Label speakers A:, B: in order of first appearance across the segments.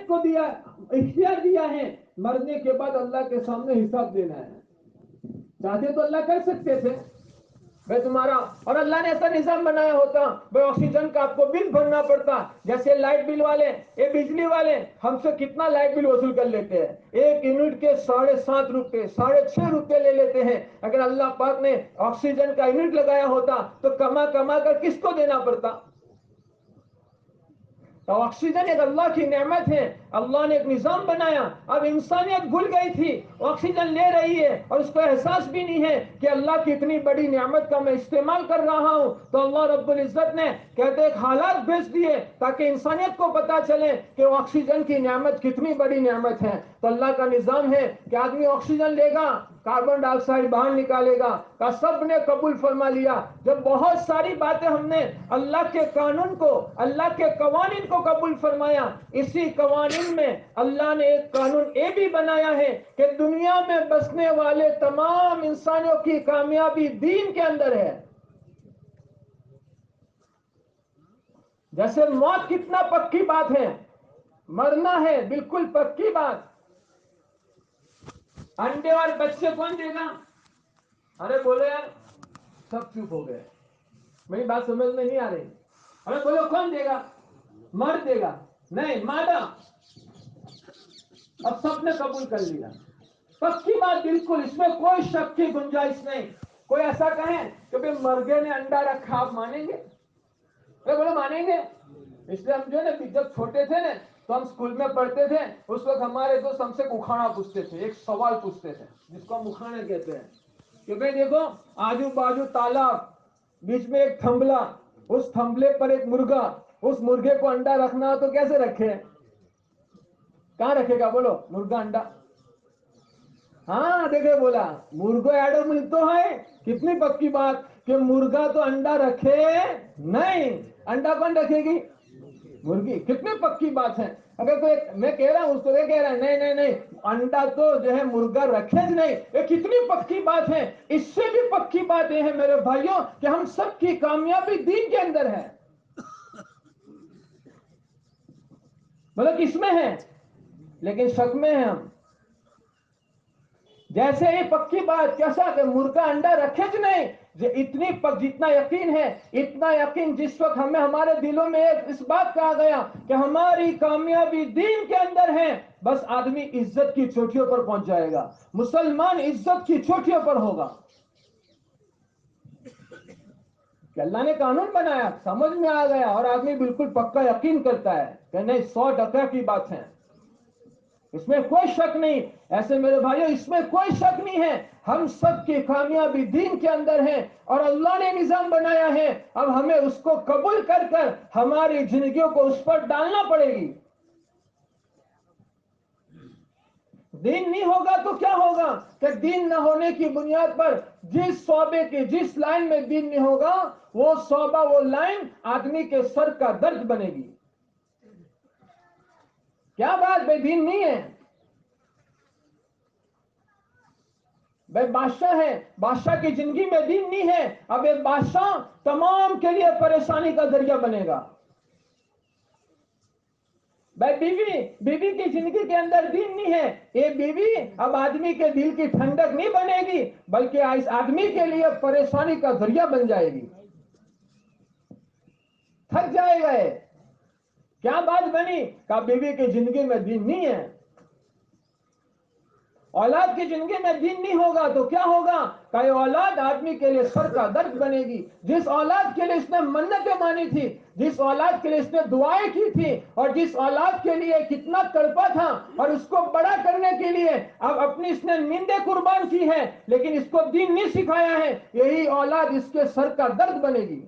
A: کو دیا اختیار دیا ہے، مرنے کے بعد اللہ کے سامنے حساب دینا ہے۔ چاہتے تو اللہ کر سکتے تھے بھائی تمہارا، اور اللہ نے ایسا نظام بنایا ہوتا بھائی آکسیجن کا آپ کو بل بھرنا پڑتا، جیسے لائٹ بل والے، یہ بجلی والے ہم سے کتنا لائٹ بل وصول کر لیتے ہیں، 1 یونٹ کے 7.5 روپے 6.5 روپے لے لیتے ہیں۔ اگر اللہ پاک نے آکسیجن کا یونٹ لگایا ہوتا تو کما کما کر کس کو دینا پڑتا؟ تو آکسیجن ایک اللہ کی نعمت ہے، اللہ نے ایک نظام بنایا، اب انسانیت بھول گئی تھی، آکسیجن لے رہی ہے اور اس کو احساس بھی نہیں ہے کہ اللہ کی اتنی بڑی نعمت کا میں استعمال کر رہا ہوں۔ تو اللہ رب العزت نے کہتے ایک حالات بھیج دیے تاکہ انسانیت کو پتا چلے کہ آکسیجن کی نعمت کتنی بڑی نعمت ہے۔ تو اللہ کا نظام ہے کہ آدمی آکسیجن لے گا، کاربن ڈائی آکسائڈ باہر نکالے گا، کا سب نے قبول فرما لیا۔ جب بہت ساری باتیں ہم نے اللہ کے قانون کو، اللہ کے قوانین کو قبول فرمایا، اسی قوانین میں اللہ نے ایک قانون یہ بھی بنایا ہے کہ دنیا میں بسنے والے تمام انسانوں کی کامیابی دین کے اندر ہے۔ جیسے موت کتنا پکی بات ہے، مرنا ہے بالکل پکی بات۔ انڈے اور بچے کون دے گا؟ ارے بولو یار، سب چپ ہو گئے، میری بات سمجھ میں نہیں آ رہی۔ ارے بولو کون دے گا؟ مرد دے گا؟ نہیں، مادہ۔ اب سب نے قبول کر لیا، پکی بات بالکل، اس میں کوئی شک کی گنجائش نہیں۔ کوئی ایسا کہے کہ بھئی مرغے نے انڈا رکھا، آپ مانیں گے؟ ارے بولو مانیں گے؟ اس لیے ہم جو ہے نا جب چھوٹے تھے نا تو ہم اسکول میں پڑھتے تھے، اس وقت ہمارے دوست ہم سے اکھاڑا پوچھتے تھے، ایک سوال پوچھتے تھے جس کو ہم اکھاڑے کہتے ہیں کہ بھئی دیکھو آجو باجو تالاب، بیچ میں ایک تھمبلا، اس تھمبلے پر ایک مرغا، اس مرغے کو انڈا رکھنا ہو تو کیسے رکھے؟ کہاں رکھے گا بولو مرغا انڈا؟ ہاں دیکھے بولا مرغا ایڈو مل تو ہے، کتنی پکی بات کہ مرغا تو انڈا رکھے نہیں، انڈا کون رکھے گی؟ مرغی۔ کتنی پکی بات ہے۔ اگر کوئی میں کہہ رہا ہوں اس کو یہ کہہ رہا ہے نہیں نہیں نہیں انڈا تو جو ہے مرغا رکھے نہیں، یہ کتنی پکی بات ہے۔ اس سے بھی پکی بات یہ ہے میرے بھائیوں کہ ہم سب کی کامیابی دین کے اندر ہے، مطلب کس میں ہے؟ لیکن شک میں ہیں ہم۔ جیسے یہ پکی بات کیسا کہ مرغا انڈا رکھے نہیں، اتنی جتنا یقین ہے، اتنا یقین جس وقت ہمیں ہمارے دلوں میں اس بات کہا گیا کہ ہماری کامیابی دین کے اندر ہے، بس آدمی عزت کی چوٹیوں پر پہنچ جائے گا، مسلمان عزت کی چوٹیوں پر ہوگا۔ کہ اللہ نے قانون بنایا، سمجھ میں آ گیا اور آدمی بالکل پکا یقین کرتا ہے کہ نہیں 100% کی بات ہے، اس میں کوئی شک نہیں۔ ایسے میرے بھائیوں اس میں کوئی شک نہیں ہے، ہم سب کی کامیابی دین کے اندر ہے اور اللہ نے نظام بنایا ہے، اب ہمیں اس کو قبول کر کر ہماری زندگیوں کو اس پر ڈالنا پڑے گی۔ دین نہیں ہوگا تو کیا ہوگا کہ دین نہ ہونے کی بنیاد پر جس صوبے کی جس لائن میں دین نہیں ہوگا وہ صوبہ وہ لائن آدمی کے سر کا درد بنے گی۔ کیا بات بھائی دین نہیں ہے؟ بھائی بادشاہ ہے، بادشاہ کی زندگی میں دین نہیں ہے، اب ایک بادشاہ تمام کے لیے پریشانی کا ذریعہ بنے گا۔ بھائی بیوی کی زندگی کے اندر دین نہیں ہے، یہ بیوی اب آدمی کے دل کی ٹھنڈک نہیں بنے گی بلکہ اس آدمی کے لیے پریشانی کا ذریعہ بن جائے گی، تھک جائے گا۔ کیا بات بنی کہ بیوی کی زندگی میں دین نہیں ہے؟ اولاد کی زندگی میں دین نہیں ہوگا تو کیا ہوگا کہ یہ اولاد آدمی کے لیے سر کا درد بنے گی۔ جس اولاد کے لیے اس نے منتیں مانی تھی، جس اولاد کے لیے اس نے دعائیں کی تھی اور جس اولاد کے لیے کتنا تڑپا تھا اور اس کو بڑا کرنے کے لیے اب اپنی اس نے نیندیں قربان کی ہے لیکن اس کو دین نہیں سکھایا ہے، یہی اولاد اس کے سر کا درد بنے گی،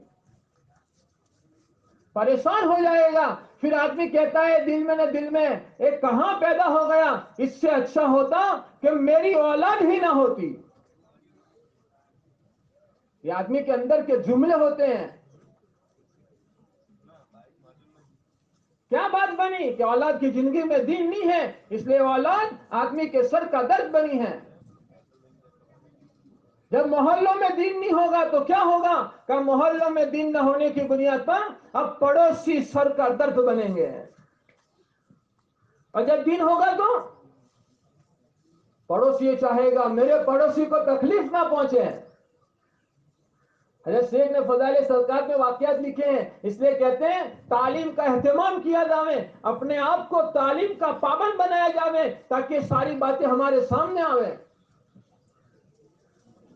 A: پریشان ہو جائے گا۔ پھر آدمی کہتا ہے دل میں ایک کہاں پیدا ہو گیا، اس سے اچھا ہوتا کہ میری اولاد ہی نہ ہوتی۔ یہ آدمی کے اندر کے جملے ہوتے ہیں۔ کیا بات بنی کہ اولاد کی زندگی میں دین نہیں ہے، اس لیے اولاد آدمی کے سر کا درد بنی ہے۔ جب محلوں میں دین نہیں ہوگا تو کیا ہوگا کہ محلوں میں دین نہ ہونے کی بنیاد پر اب پڑوسی سر کا درد بنیں گے۔ اور جب دین ہوگا تو پڑوسی یہ چاہے گا میرے پڑوسی کو تکلیف نہ پہنچے. حضرت شیخ نے فضائل صدقات میں واقعات لکھے ہیں، اس لیے کہتے ہیں تعلیم کا اہتمام کیا جاوے، اپنے آپ کو تعلیم کا پابند بنایا جاوے تاکہ ساری باتیں ہمارے سامنے آوے.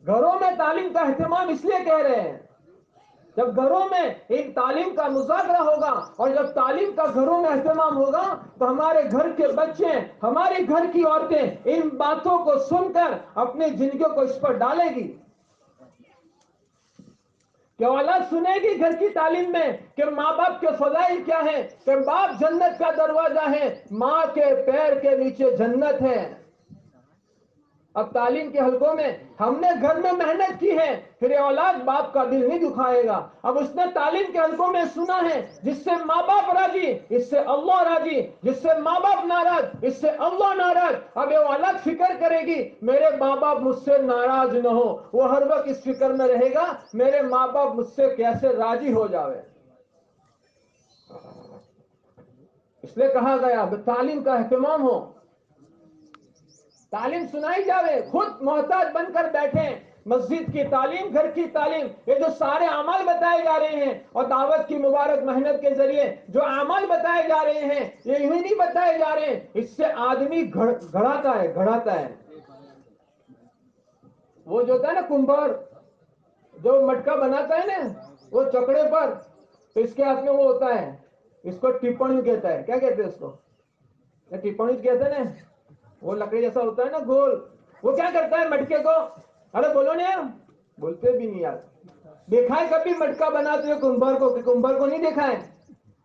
A: گھروں میں تعلیم کا اہتمام اس لیے کہہ رہے ہیں، جب گھروں میں ان تعلیم کا مذاکرہ ہوگا اور جب تعلیم کا گھروں میں اہتمام ہوگا تو ہمارے گھر کے بچے، ہمارے گھر کی عورتیں ان باتوں کو سن کر اپنی زندگیوں کو اس پر ڈالے گی کہ اولاد سنے گی گھر کی تعلیم میں کہ ماں باپ کے فضائل کیا ہیں، کہ باپ جنت کا دروازہ ہے، ماں کے پیر کے نیچے جنت ہے. اب تعلیم کے حلقوں میں ہم نے گھر میں محنت کی ہے، پھر یہ اولاد باپ کا دل نہیں دکھائے گا. اب اس نے تعلیم کے حلقوں میں سنا ہے جس سے ماں باپ راضی اس سے اللہ راضی، جس سے ماں باپ ناراض اس سے اللہ ناراض. اب یہ اولاد فکر کرے گی میرے ماں باپ مجھ سے ناراض نہ ہو، وہ ہر وقت اس فکر میں رہے گا میرے ماں باپ مجھ سے کیسے راضی ہو جاوے. اس لیے کہا گیا کہ تعلیم کا اہتمام ہو، تعلیم سنائی جاوے، خود محتاج بن کر بیٹھیں. مسجد کی تعلیم، گھر کی تعلیم، یہ جو سارے اعمال بتائے جا رہے ہیں اور دعوت کی مبارک محنت کے ذریعے جو اعمال بتائے جا رہے ہیں یہ یوں ہی نہیں بتائے جا رہے ہیں، اس سے آدمی گھڑاتا ہے. وہ جو ہوتا ہے نا کمبار جو مٹکا بناتا ہے نا وہ چکڑے پر، تو اس کے ہاتھ میں وہ ہوتا ہے، اس کو ٹپنی کہتا ہے. کیا کہتے ہیں اس کو؟ ٹپنی کہتے ہیں نا، وہ لکڑی جیسا ہوتا ہے نا گول. وہ کیا کرتا ہے مٹکے کو، ارے بولو نا یار، بولتے بھی نہیں یار. دیکھا ہے کبھی مٹکا بناتے ہوئے کمبار کو؟ کمبار کو نہیں دیکھا ہے.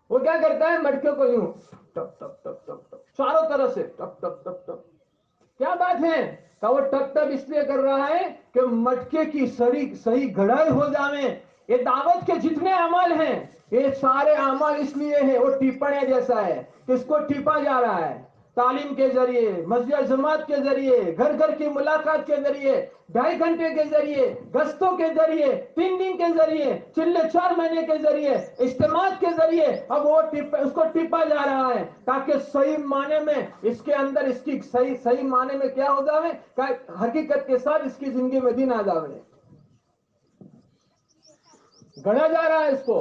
A: وہ کیا کرتا ہے مٹکے کو یوں ٹپ ٹپ ٹپ ٹپ ٹپ چاروں طرف سے ٹپ ٹپ ٹپ ٹپ. کیا بات ہے کہ وہ ٹپ ٹپ اس لیے کر رہا ہے کہ مٹکے کی صحیح گڑھائی ہو جاوے. یہ دعوت کے جتنے اعمال ہیں یہ سارے اعمال اس لیے ہیں، وہ ٹپڑے جیسا ہے کہ اس کو ٹپا جا رہا ہے. تعلیم کے ذریعے، مسجد جماعت کے ذریعے، گھر گھر کی ملاقات کے ذریعے، 2.5 گھنٹے کے ذریعے، گشتوں کے ذریعے، 3 دن کے ذریعے، چلے 4 مہینے کے ذریعے، اجتماعات کے ذریعے اب وہ اس کو ٹپا جا رہا ہے تاکہ صحیح معنی میں اس کے اندر اس کی صحیح معنی میں کیا ہو جاوے کہ حقیقت کے ساتھ اس کی زندگی میں دین آ جاوے. گڑھا جا رہا ہے اس کو،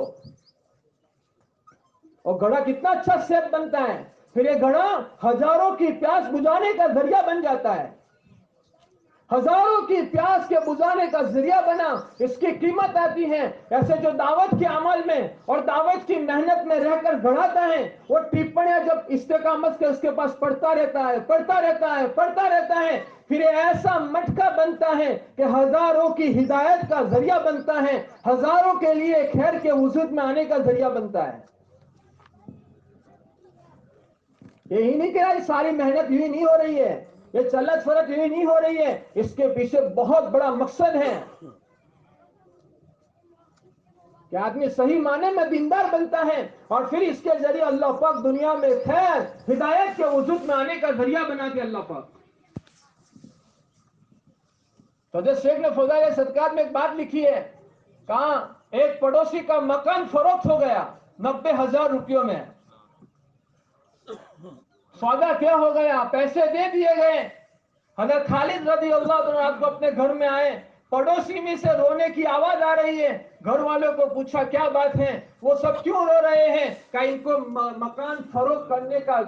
A: اور گڑھا کتنا اچھا سیب بنتا ہے. پھر یہ گڑھا ہزاروں کی پیاس بجھانے کا ذریعہ بن جاتا ہے. ہزاروں کی پیاس کے بجھانے کا ذریعہ بنا، اس کی قیمت آتی ہے. ایسے جو دعوت کے عمل میں اور دعوت کی محنت میں رہ کر گڑھاتا ہے وہ ٹپڑیاں جب استقامت سے اس کے پاس پڑھتا رہتا ہے پھر ایسا مٹکا بنتا ہے کہ ہزاروں کی ہدایت کا ذریعہ بنتا ہے، ہزاروں کے لیے خیر کے وجود میں آنے کا ذریعہ بنتا ہے. یہی نہیں کہ یہ ساری محنت یہی نہیں ہو رہی ہے، یہ چلت فرق یہی نہیں ہو رہی ہے، اس کے پیچھے بہت بڑا مقصد ہے کہ آدمی صحیح معنی میں دیندار بنتا ہے اور پھر اس کے ذریعے اللہ پاک دنیا میں خیر ہدایت کے وجود میں آنے کا ذریعہ بنا دے اللہ پاک. تو حضرت شیخ نے فضائل صدقات میں ایک بات لکھی ہے، کہاں ایک پڑوسی کا مکان فروخت ہو گیا 90,000 روپیوں میں. سودا کیا ہو گیا، پیسے دے دیے گئے. حضرت خالد رضی اللہ عنہ آپ کو اپنے گھر میں آئے، پڑوسی میں سے رونے کی آواز آ رہی ہے. گھر والوں کو پوچھا کیا بات ہے، وہ سب کیوں رو رہے ہیں؟ کہ ان کو مکان فروخت کرنے کا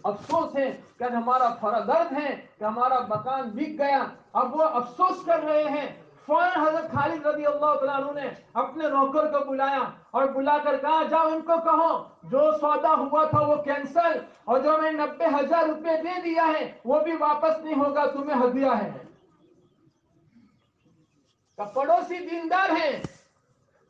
A: افسوس ہے، کہ ہمارا درد ہے کہ ہمارا مکان بک گیا. اب وہ افسوس کر رہے ہیں. فوراً حضرت خالد رضی اللہ تعالیٰ عنہ نے اپنے نوکر کو بلایا اور بلا کر کہا جاؤ ان کو کہو جو سودا ہوا تھا وہ کینسل، اور جو میں 90,000 روپے دے دیا ہے وہ بھی واپس نہیں ہوگا، تمہیں ہدیہ ہے. پڑوسی دیندار ہیں،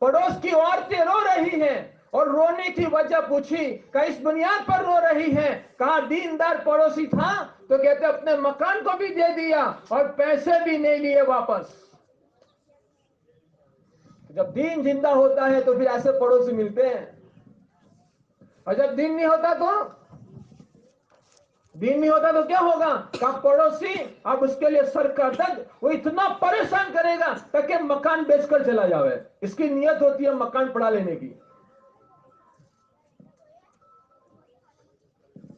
A: پڑوس کی عورتیں رو رہی ہیں اور رونے کی وجہ پوچھی کہ اس بنیاد پر رو رہی ہے. کہا دیندار پڑوسی تھا تو کہتے اپنے مکان کو بھی دے دیا اور پیسے بھی نہیں لیے واپس. جب دین زندہ ہوتا ہے تو پھر ایسے پڑوسی ملتے ہیں، اور جب دین نہیں ہوتا تو کیا ہوگا کہ پڑوسی اب اس کے لیے سر کا درد، وہ اتنا پریشان کرے گا تاکہ مکان بیچ کر چلا جاوے. اس کی نیت ہوتی ہے مکان پڑا لینے کی.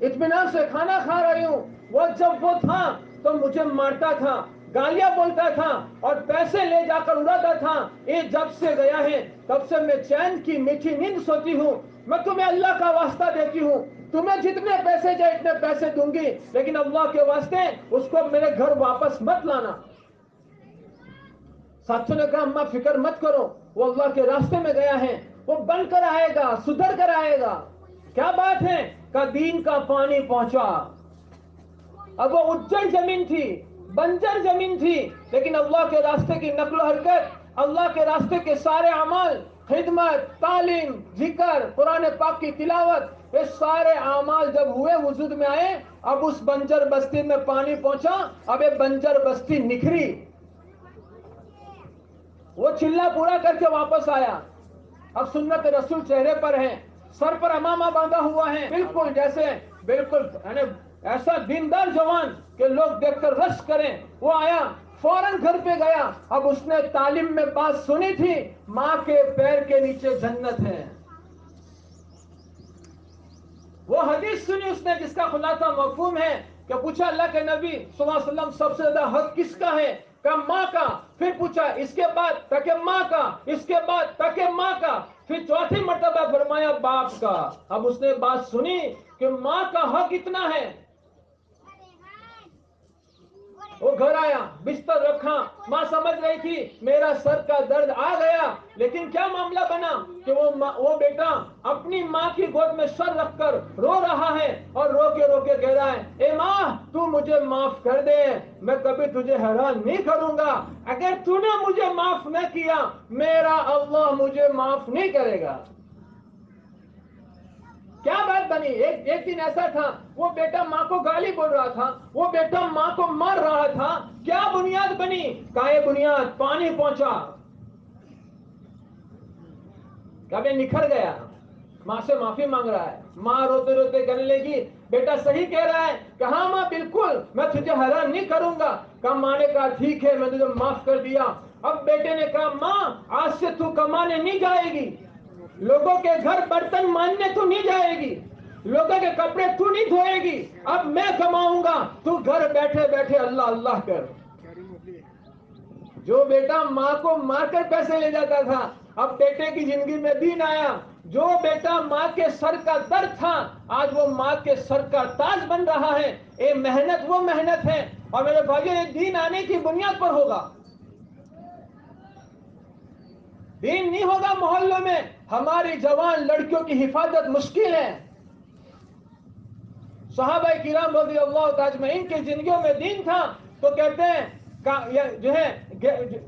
A: اطمینان سے کھانا کھا رہی ہوں. وہ جب وہ تھا تو مجھے مارتا تھا, گالیاں بولتا تھا اور پیسے لے جا کر اڑاتا تھا. یہ جب سے گیا ہے تب سے میں چین کی میٹھی نیند سوتی ہوں. میں تمہیں اللہ کا واسطہ دیتی ہوں, تمہیں جتنے پیسے چاہے اتنے پیسے دوں گی, لیکن اللہ کے واسطے اس کو میرے گھر واپس مت لانا. ساتھیوں نے کہا اماں فکر مت کرو, وہ اللہ کے راستے میں گیا ہے, وہ بن کر آئے گا, سدھر کر آئے گا. کیا بات ہے کہ دین کا پانی پہنچا. اب وہ اجڑ زمین تھی, بنجر زمین تھی, لیکن اللہ کے راستے کی نقل و حرکت, اللہ کے راستے کے سارے اعمال, خدمت, تعلیم, ذکر, قرآن پاک کی تلاوت, یہ سارے اعمال جب ہوئے وجود میں آئے, اب اس بنجر بستی میں پانی پہنچا. اب یہ بنجر بستی نکھری, وہ چلہ پورا کر کے واپس آیا. اب سنت رسول چہرے پر ہے, سر پر امامہ باندھا ہوا ہے, بالکل جیسے بالکل یعنی ایسا دیندار جوان کہ لوگ دیکھ کر رشک کریں. وہ آیا, فوراً گھر پہ گیا. اب اس نے تعلیم میں بات سنی تھی, ماں کے پیر کے نیچے جنت ہے. وہ حدیث سنی اس نے جس کا خلاصہ مفہوم ہے کہ پوچھا اللہ کے نبی صلی اللہ علیہ وسلم سب سے زیادہ حق کس کا ہے؟ کہ ماں کا. پھر پوچھا اس کے بعد تاکہ ماں کا, اس کے بعد تاکہ ماں کا, پھر چوتھی مرتبہ فرمایا باپ کا. اب اس نے بات سنی کہ ماں کا حق اتنا ہے. وہ گھر آیا, بستر رکھا, ماں سمجھ رہی تھی میرا سر کا درد آ گیا, لیکن کیا معاملہ بنا کہ وہ بیٹا اپنی ماں کی گود میں سر رکھ کر رو رہا ہے اور رو کے کہہ رہا ہے, اے ماں تو مجھے معاف کر دے, میں کبھی تجھے حیران نہیں کروں گا. اگر تو نے مجھے معاف نہ کیا, میرا اللہ مجھے معاف نہیں کرے گا. کیا بات بنی؟ ایک دن ایسا تھا, وہ بیٹا ماں کو گالی بول رہا تھا, وہ بیٹا ماں کو مار رہا تھا. کیا بنیاد بنی؟ کائے بنیاد پانی پہنچا. کبھی نکھر گیا, ماں سے معافی مانگ رہا ہے. ماں روتے روتے کہنے لگی بیٹا صحیح کہہ رہا ہے. کہا ماں بالکل, میں تجھے حیران نہیں کروں گا. کہا ماں نے کہا ٹھیک ہے میں تجھے معاف کر دیا. اب بیٹے نے کہا ماں آج سے تو کمانے نہیں جائے گی, لوگوں کے گھر برتن ماننے تو نہیں جائے گی, لوگوں کے کپڑے تو نہیں دھوئے گی, اب میں کماؤں گا, تو گھر بیٹھے بیٹھے اللہ اللہ کر. جو بیٹا ماں کو مار کر پیسے لے جاتا تھا, اب بیٹے کی زندگی میں دین آیا. جو بیٹا ماں کے سر کا درد تھا, آج وہ ماں کے سر کا تاج بن رہا ہے. یہ محنت وہ محنت ہے. اور میرے بھائیو یہ دین آنے کی بنیاد پر ہوگا. دین نہیں ہوگا محلوں میں, ہماری جوان لڑکیوں کی حفاظت مشکل ہے. صحابہ کرام رضی اللہ تعالی اجمعین کی زندگیوں میں دین تھا تو کہتے ہیں جو ہے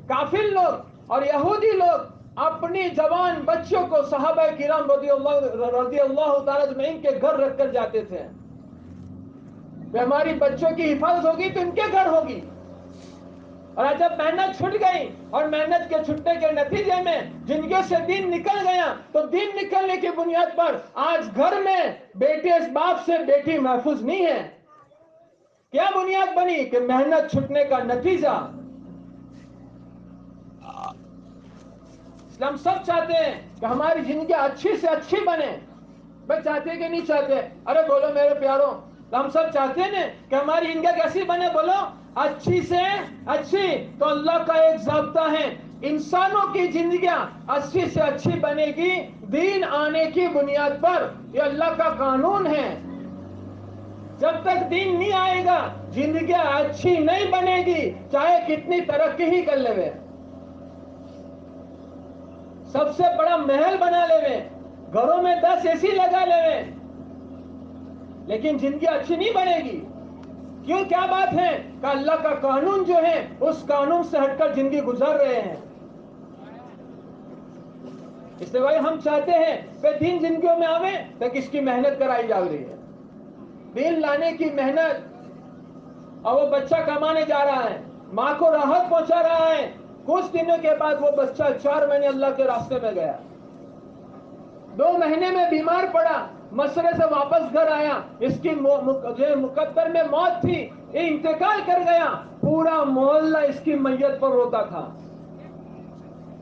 A: کافر لوگ اور یہودی لوگ اپنی جوان بچوں کو صحابہ کرام رضی اللہ تعالی اجمعین کے گھر رکھ کر جاتے تھے کہ ہماری بچوں کی حفاظت ہوگی تو ان کے گھر ہوگی. اور جب محنت چھٹ گئی اور محنت کے چھٹنے کے نتیجے میں زندگیوں سے دین نکل گیا, تو دین نکلنے کی بنیاد پر آج گھر میں بیٹے اس باپ سے بیٹی محفوظ نہیں ہے. کیا بنیاد بنی؟ کہ محنت چھٹنے کا نتیجہ. ہم سب چاہتے ہیں کہ ہماری زندگی اچھی سے اچھی بنے. بھائی چاہتے کہ نہیں چاہتے؟ ارے بولو میرے پیاروں, ہم سب چاہتے ہیں کہ ہماری زندگی کیسی بنے؟ بولو اچھی سے اچھی. تو اللہ کا ایک ضابطہ ہے, انسانوں کی زندگیاں اچھی سے اچھی بنے گی دین آنے کی بنیاد پر. یہ اللہ کا قانون ہے. جب تک دین نہیں آئے گا زندگیاں اچھی نہیں بنے گی, چاہے کتنی ترقی ہی کر لے. سب سے بڑا محل بنا لے, گھروں میں 10 اے سی لگا لے, لیکن زندگی اچھی نہیں بنے گی. کیوں؟ کیا بات ہے کہ اللہ کا قانون جو ہے اس قانون سے ہٹ کر زندگی گزار رہے ہیں. اس لیے بھائی ہم چاہتے ہیں کہ دین زندگیوں میں آوے تو کس کی محنت کرائی جا رہی ہے, دین لانے کی محنت. اور وہ بچہ کمانے جا رہا ہے, ماں کو راحت پہنچا رہا ہے. کچھ دنوں کے بعد وہ بچہ 4 مہینے اللہ کے راستے میں گیا, 2 مہینے میں بیمار پڑا, مسئلے سے واپس گھر آیا, اس کی مقدر میں موت تھی, یہ انتقال کر گیا. پورا محلہ اس کی میت پر روتا تھا.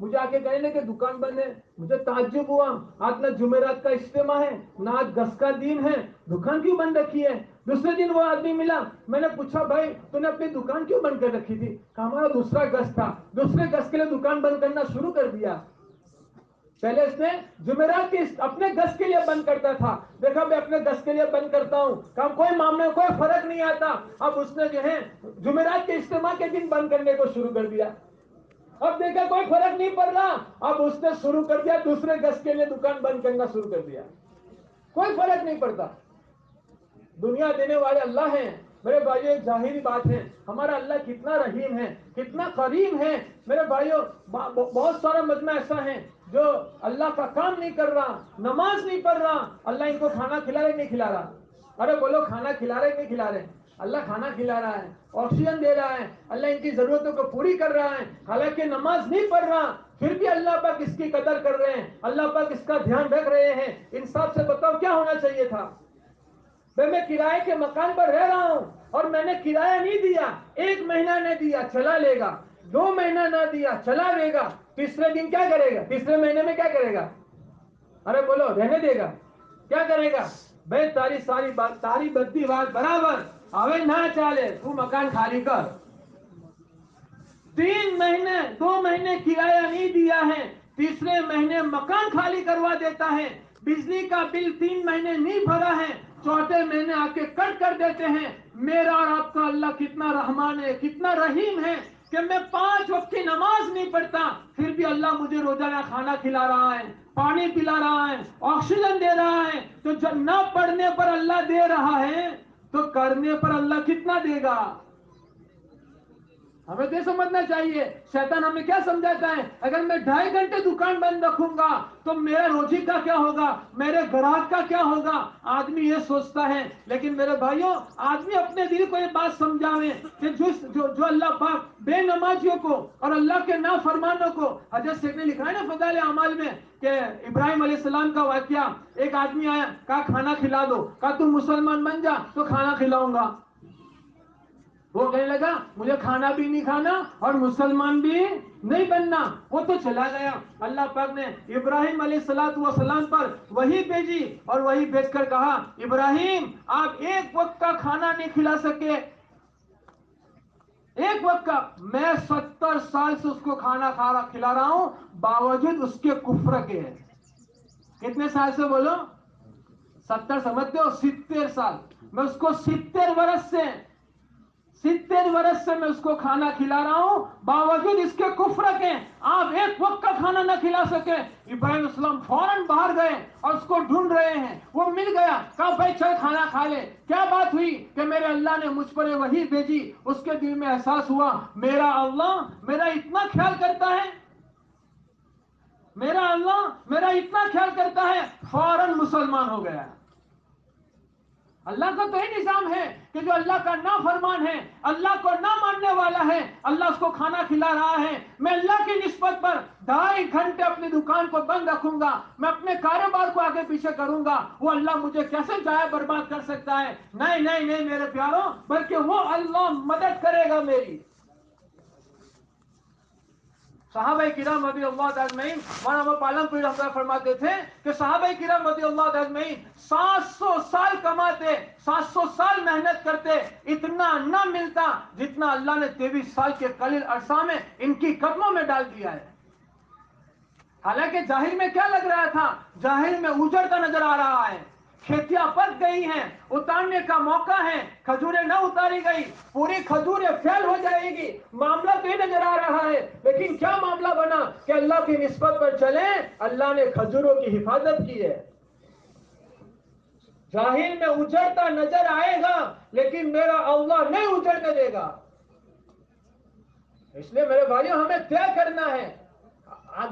A: مجھے آ کے کہنے لگے کہ دکان بند ہے. مجھے تعجب ہوا, آج نہ جمعرات کا اجتماع ہے نہ آج گس کا دن ہے, دکان کیوں بند رکھی ہے؟ دوسرے دن وہ آدمی ملا, میں نے پوچھا بھائی تو نے اپنی دکان کیوں بند کر رکھی تھی؟ کہا ہمارا دوسرا گس تھا, دوسرے گس کے لیے دکان بند کرنا شروع کر دیا. پہلے اس نے جمعرات کی اپنے گس کے لیے بند کرتا تھا, دیکھا میں اپنے گس کے لیے بند کرتا ہوں, کہا کوئی معاملہ کوئی فرق نہیں آتا. اب اس نے جو ہے جمعرات کے اجتماع کے دن بند کرنے کو شروع کر دیا. اب دیکھا کوئی فرق نہیں پڑ رہا, اب اس نے شروع کر دیا دوسرے گز کے لیے دکان بند کرنا شروع کر دیا. کوئی فرق نہیں پڑتا. دنیا دینے والے اللہ ہیں میرے بھائیو. ایک ظاہری بات ہے, ہمارا اللہ کتنا رحیم ہے, کتنا کریم ہے میرے بھائیو. بہت سارا مجمع ایسا ہے جو اللہ کا کام نہیں کر رہا, نماز نہیں پڑھ رہا, اللہ ان کو کھانا کھلا رہے نہیں کھلا رہا؟ ارے بولو, کھانا کھلا رہے نہیں کھلا رہے؟ اللہ کھانا کھلا رہا ہے, آکسیجن دے رہا ہے, اللہ ان کی ضرورتوں کو پوری کر رہا ہے. حالانکہ نماز نہیں پڑھ رہا, پھر بھی اللہ پاک اس کی قدر کر رہے ہیں, اللہ پاک اس کا دھیان رکھ رہے ہیں. انصاف سے بتاؤ کیا ہونا چاہیے تھا؟ میں کرائے کے مکان پر رہ رہا ہوں اور میں نے کرایہ نہیں دیا, 1 مہینہ نہیں دیا, چلا لے گا. 2 مہینہ نہ دیا, چلا لے گا. تیسرے دن کیا کرے گا؟ تیسرے مہینے میں کیا کرے گا؟ ارے بولو, رہنے دے گا؟ کیا کرے گا؟ بھائی تاری ساری بات, تاری بدی بات برابر, اوے نہ چالے, تو مکان خالی کر. 3 مہینے 2 مہینے کرایہ نہیں دیا ہے, تیسرے مہینے مکان خالی کروا دیتا ہے. بجلی کا بل 3 مہینے نہیں بھرا ہے, چوتھے مہینے آ کے کٹ کر دیتے ہیں. میرا اور آپ کا اللہ کتنا رحمان ہے, کتنا رحیم ہے کہ میں 5 وقت کی نماز نہیں پڑھتا, پھر بھی اللہ مجھے روزانہ کھانا کھلا رہا ہے, پانی پلا رہا ہے, آکسیجن دے رہا ہے. تو جب نہ پڑھنے پر اللہ دے رہا ہے تو کرنے پر اللہ کتنا دے گا؟ ہمیں تو سمجھنا چاہیے. شیطان ہمیں کیا سمجھاتا ہے, اگر میں 2.5 گھنٹے دکان بند رکھوں گا تو میرے روزی کا کیا ہوگا, میرے گراہک کا کیا ہوگا؟ آدمی یہ سوچتا ہے. لیکن میرے بھائیوں, آدمی اپنے دل کو یہ بات سمجھاوے کہ جو اللہ پاک بے نمازیوں کو اور اللہ کے نافرمانوں کو, حضرت شیخ نے لکھا ہے نا فضائل اعمال میں کہ ابراہیم علیہ السلام کا واقعہ, ایک آدمی آیا, کہا کھانا کھلا دو, کہا تم مسلمان بن جا تو کھانا کھلاؤں گا. وہ کہنے لگا مجھے کھانا بھی نہیں کھانا اور مسلمان بھی نہیں بننا. وہ تو چلا گیا. اللہ پاک نے ابراہیم علیہ السلام پر وہی بھیجی اور وہی بھیج کر کہا, ابراہیم آپ 1 وقت کا کھانا نہیں کھلا سکے, 1 وقت کا, میں 70 سال سے اس کو کھانا کھلا رہا ہوں, باوجود اس کے کفر کے. کتنے سال سے بولو؟ 70 سمجھتے ہو؟ 70 سال. میں اس کو 70 برس سے میں اس کو کھانا کھلا رہا ہوں, باوجود اس کے کفر کے آپ 1 وقت کا کھانا نہ کھلا سکے. ابراہیم علیہ السلام فوراً باہر گئے اور اس کو ڈھونڈ رہے ہیں. وہ مل گیا, کہا بھائی چل کھانا کھا لے. کیا بات ہوئی کہ میرے اللہ نے مجھ پر وہی بھیجی. اس کے دل میں احساس ہوا میرا اللہ میرا اتنا خیال کرتا ہے, میرا اللہ میرا اتنا خیال کرتا ہے, فوراً مسلمان ہو گیا. اللہ کا تو یہ نظام ہے کہ جو اللہ کا نافرمان ہے, اللہ کو نہ ماننے والا ہے, اللہ اس کو کھانا کھلا رہا ہے. میں اللہ کی نسبت پر 2.5 گھنٹے اپنی دکان کو بند رکھوں گا, میں اپنے کاروبار کو آگے پیچھے کروں گا, وہ اللہ مجھے کیسے ضائع برباد کر سکتا ہے؟ نہیں نہیں نہیں میرے پیاروں, بلکہ وہ اللہ مدد کرے گا میری. صحابہ کرام رضی اللہ تعالی اجمعین, مولانا پالم پور رحمۃ اللہ فرماتے تھے کہ صحابہ کرام رضی اللہ تعالی اجمعین 700 سال کماتے, 700 سال محنت کرتے, اتنا نہ ملتا جتنا اللہ نے 23 سال کے قلیل عرصہ میں ان کی قدموں میں ڈال دیا ہے. حالانکہ ظاہر میں کیا لگ رہا تھا؟ ظاہر میں اجڑتا نظر آ رہا ہے. کھیتیاں پک گئی ہیں, اتارنے کا موقع ہے, کھجوریں نہ اتاری گئی, پوری کھجوریں فیل ہو جائے گی. معاملہ تو یہ نظر آ رہا ہے, لیکن کیا معاملہ بنا کہ اللہ کی نسبت پر چلے, اللہ نے کھجوروں کی حفاظت کی ہے. ظاہر میں اجڑتا نظر آئے گا لیکن میرا اللہ نہیں اجڑنے دے گا. اس لیے میرے بھائیوں ہمیں طے کرنا ہے,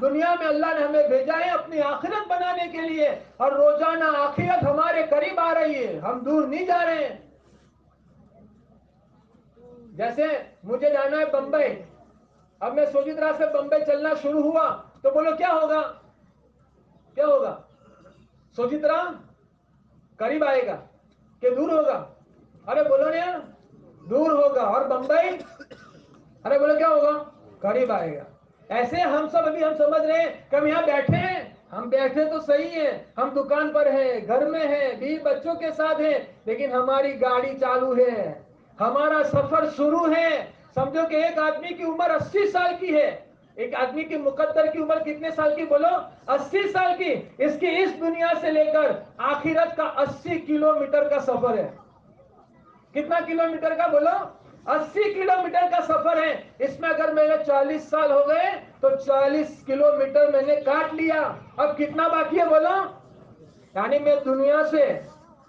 A: دنیا میں اللہ نے ہمیں بھیجا ہے اپنی آخرت بنانے کے لیے, اور روزانہ آخرت ہمارے قریب آ رہی ہے, ہم دور نہیں جا رہے ہیں. جیسے مجھے جانا ہے بمبئی, اب میں سوچی طرح سے بمبئی چلنا شروع ہوا تو بولو کیا ہوگا؟ کیا ہوگا؟ سوچی طرح قریب آئے گا کہ دور ہوگا؟ ارے بولو نا, دور ہوگا. اور بمبئی ارے بولو کیا ہوگا؟ قریب آئے گا. ایسے ہم سب ابھی ہم سمجھ رہے ہیں کہ ہم یہاں بیٹھے ہیں، ہم بیٹھے تو صحیح ہیں، ہم دکان پر ہیں، گھر میں ہیں، بیوی بچوں کے ساتھ ہیں، لیکن ہماری گاڑی چالو ہے، ہمارا سفر شروع ہے۔ سمجھو کہ ایک آدمی کی عمر 80 سال کی ہے، ایک آدمی کی مقدر کی عمر کتنے سال کی بولو؟ 80 سال کی۔ اس کی اس دنیا سے لے کر آخرت کا 80 کلومیٹر کا سفر ہے۔ کتنا کلومیٹر کا بولو؟ 80 کلومیٹر کا سفر ہے۔ اس میں اگر میرے 40 سال ہو گئے تو 40 کلومیٹر میں نے کاٹ لیا، اب کتنا باقی ہے بولو؟ یعنی میں دنیا سے،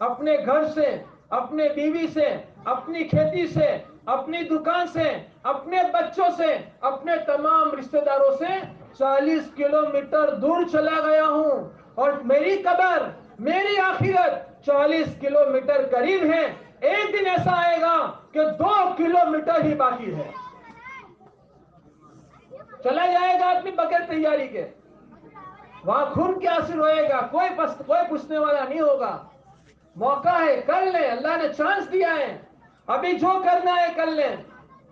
A: اپنے گھر سے، اپنے بیوی سے، اپنی کھیتی سے، اپنی دکان سے، اپنے بچوں سے، اپنے تمام رشتہ داروں سے 40 کلومیٹر دور چلا گیا ہوں، اور میری قبر، میری آخرت 40 کلومیٹر قریب ہے۔ ایک دن ایسا آئے گا کہ 2 کلومیٹر ہی باقی ہے، چلا جائے گا آدمی بغیر تیاری کے، وہاں خون کے آنسو روئے گا، کوئی پوچھنے والا نہیں ہوگا۔ موقع ہے، کر لیں، اللہ نے چانس دیا ہے، ابھی جو کرنا ہے کر لیں۔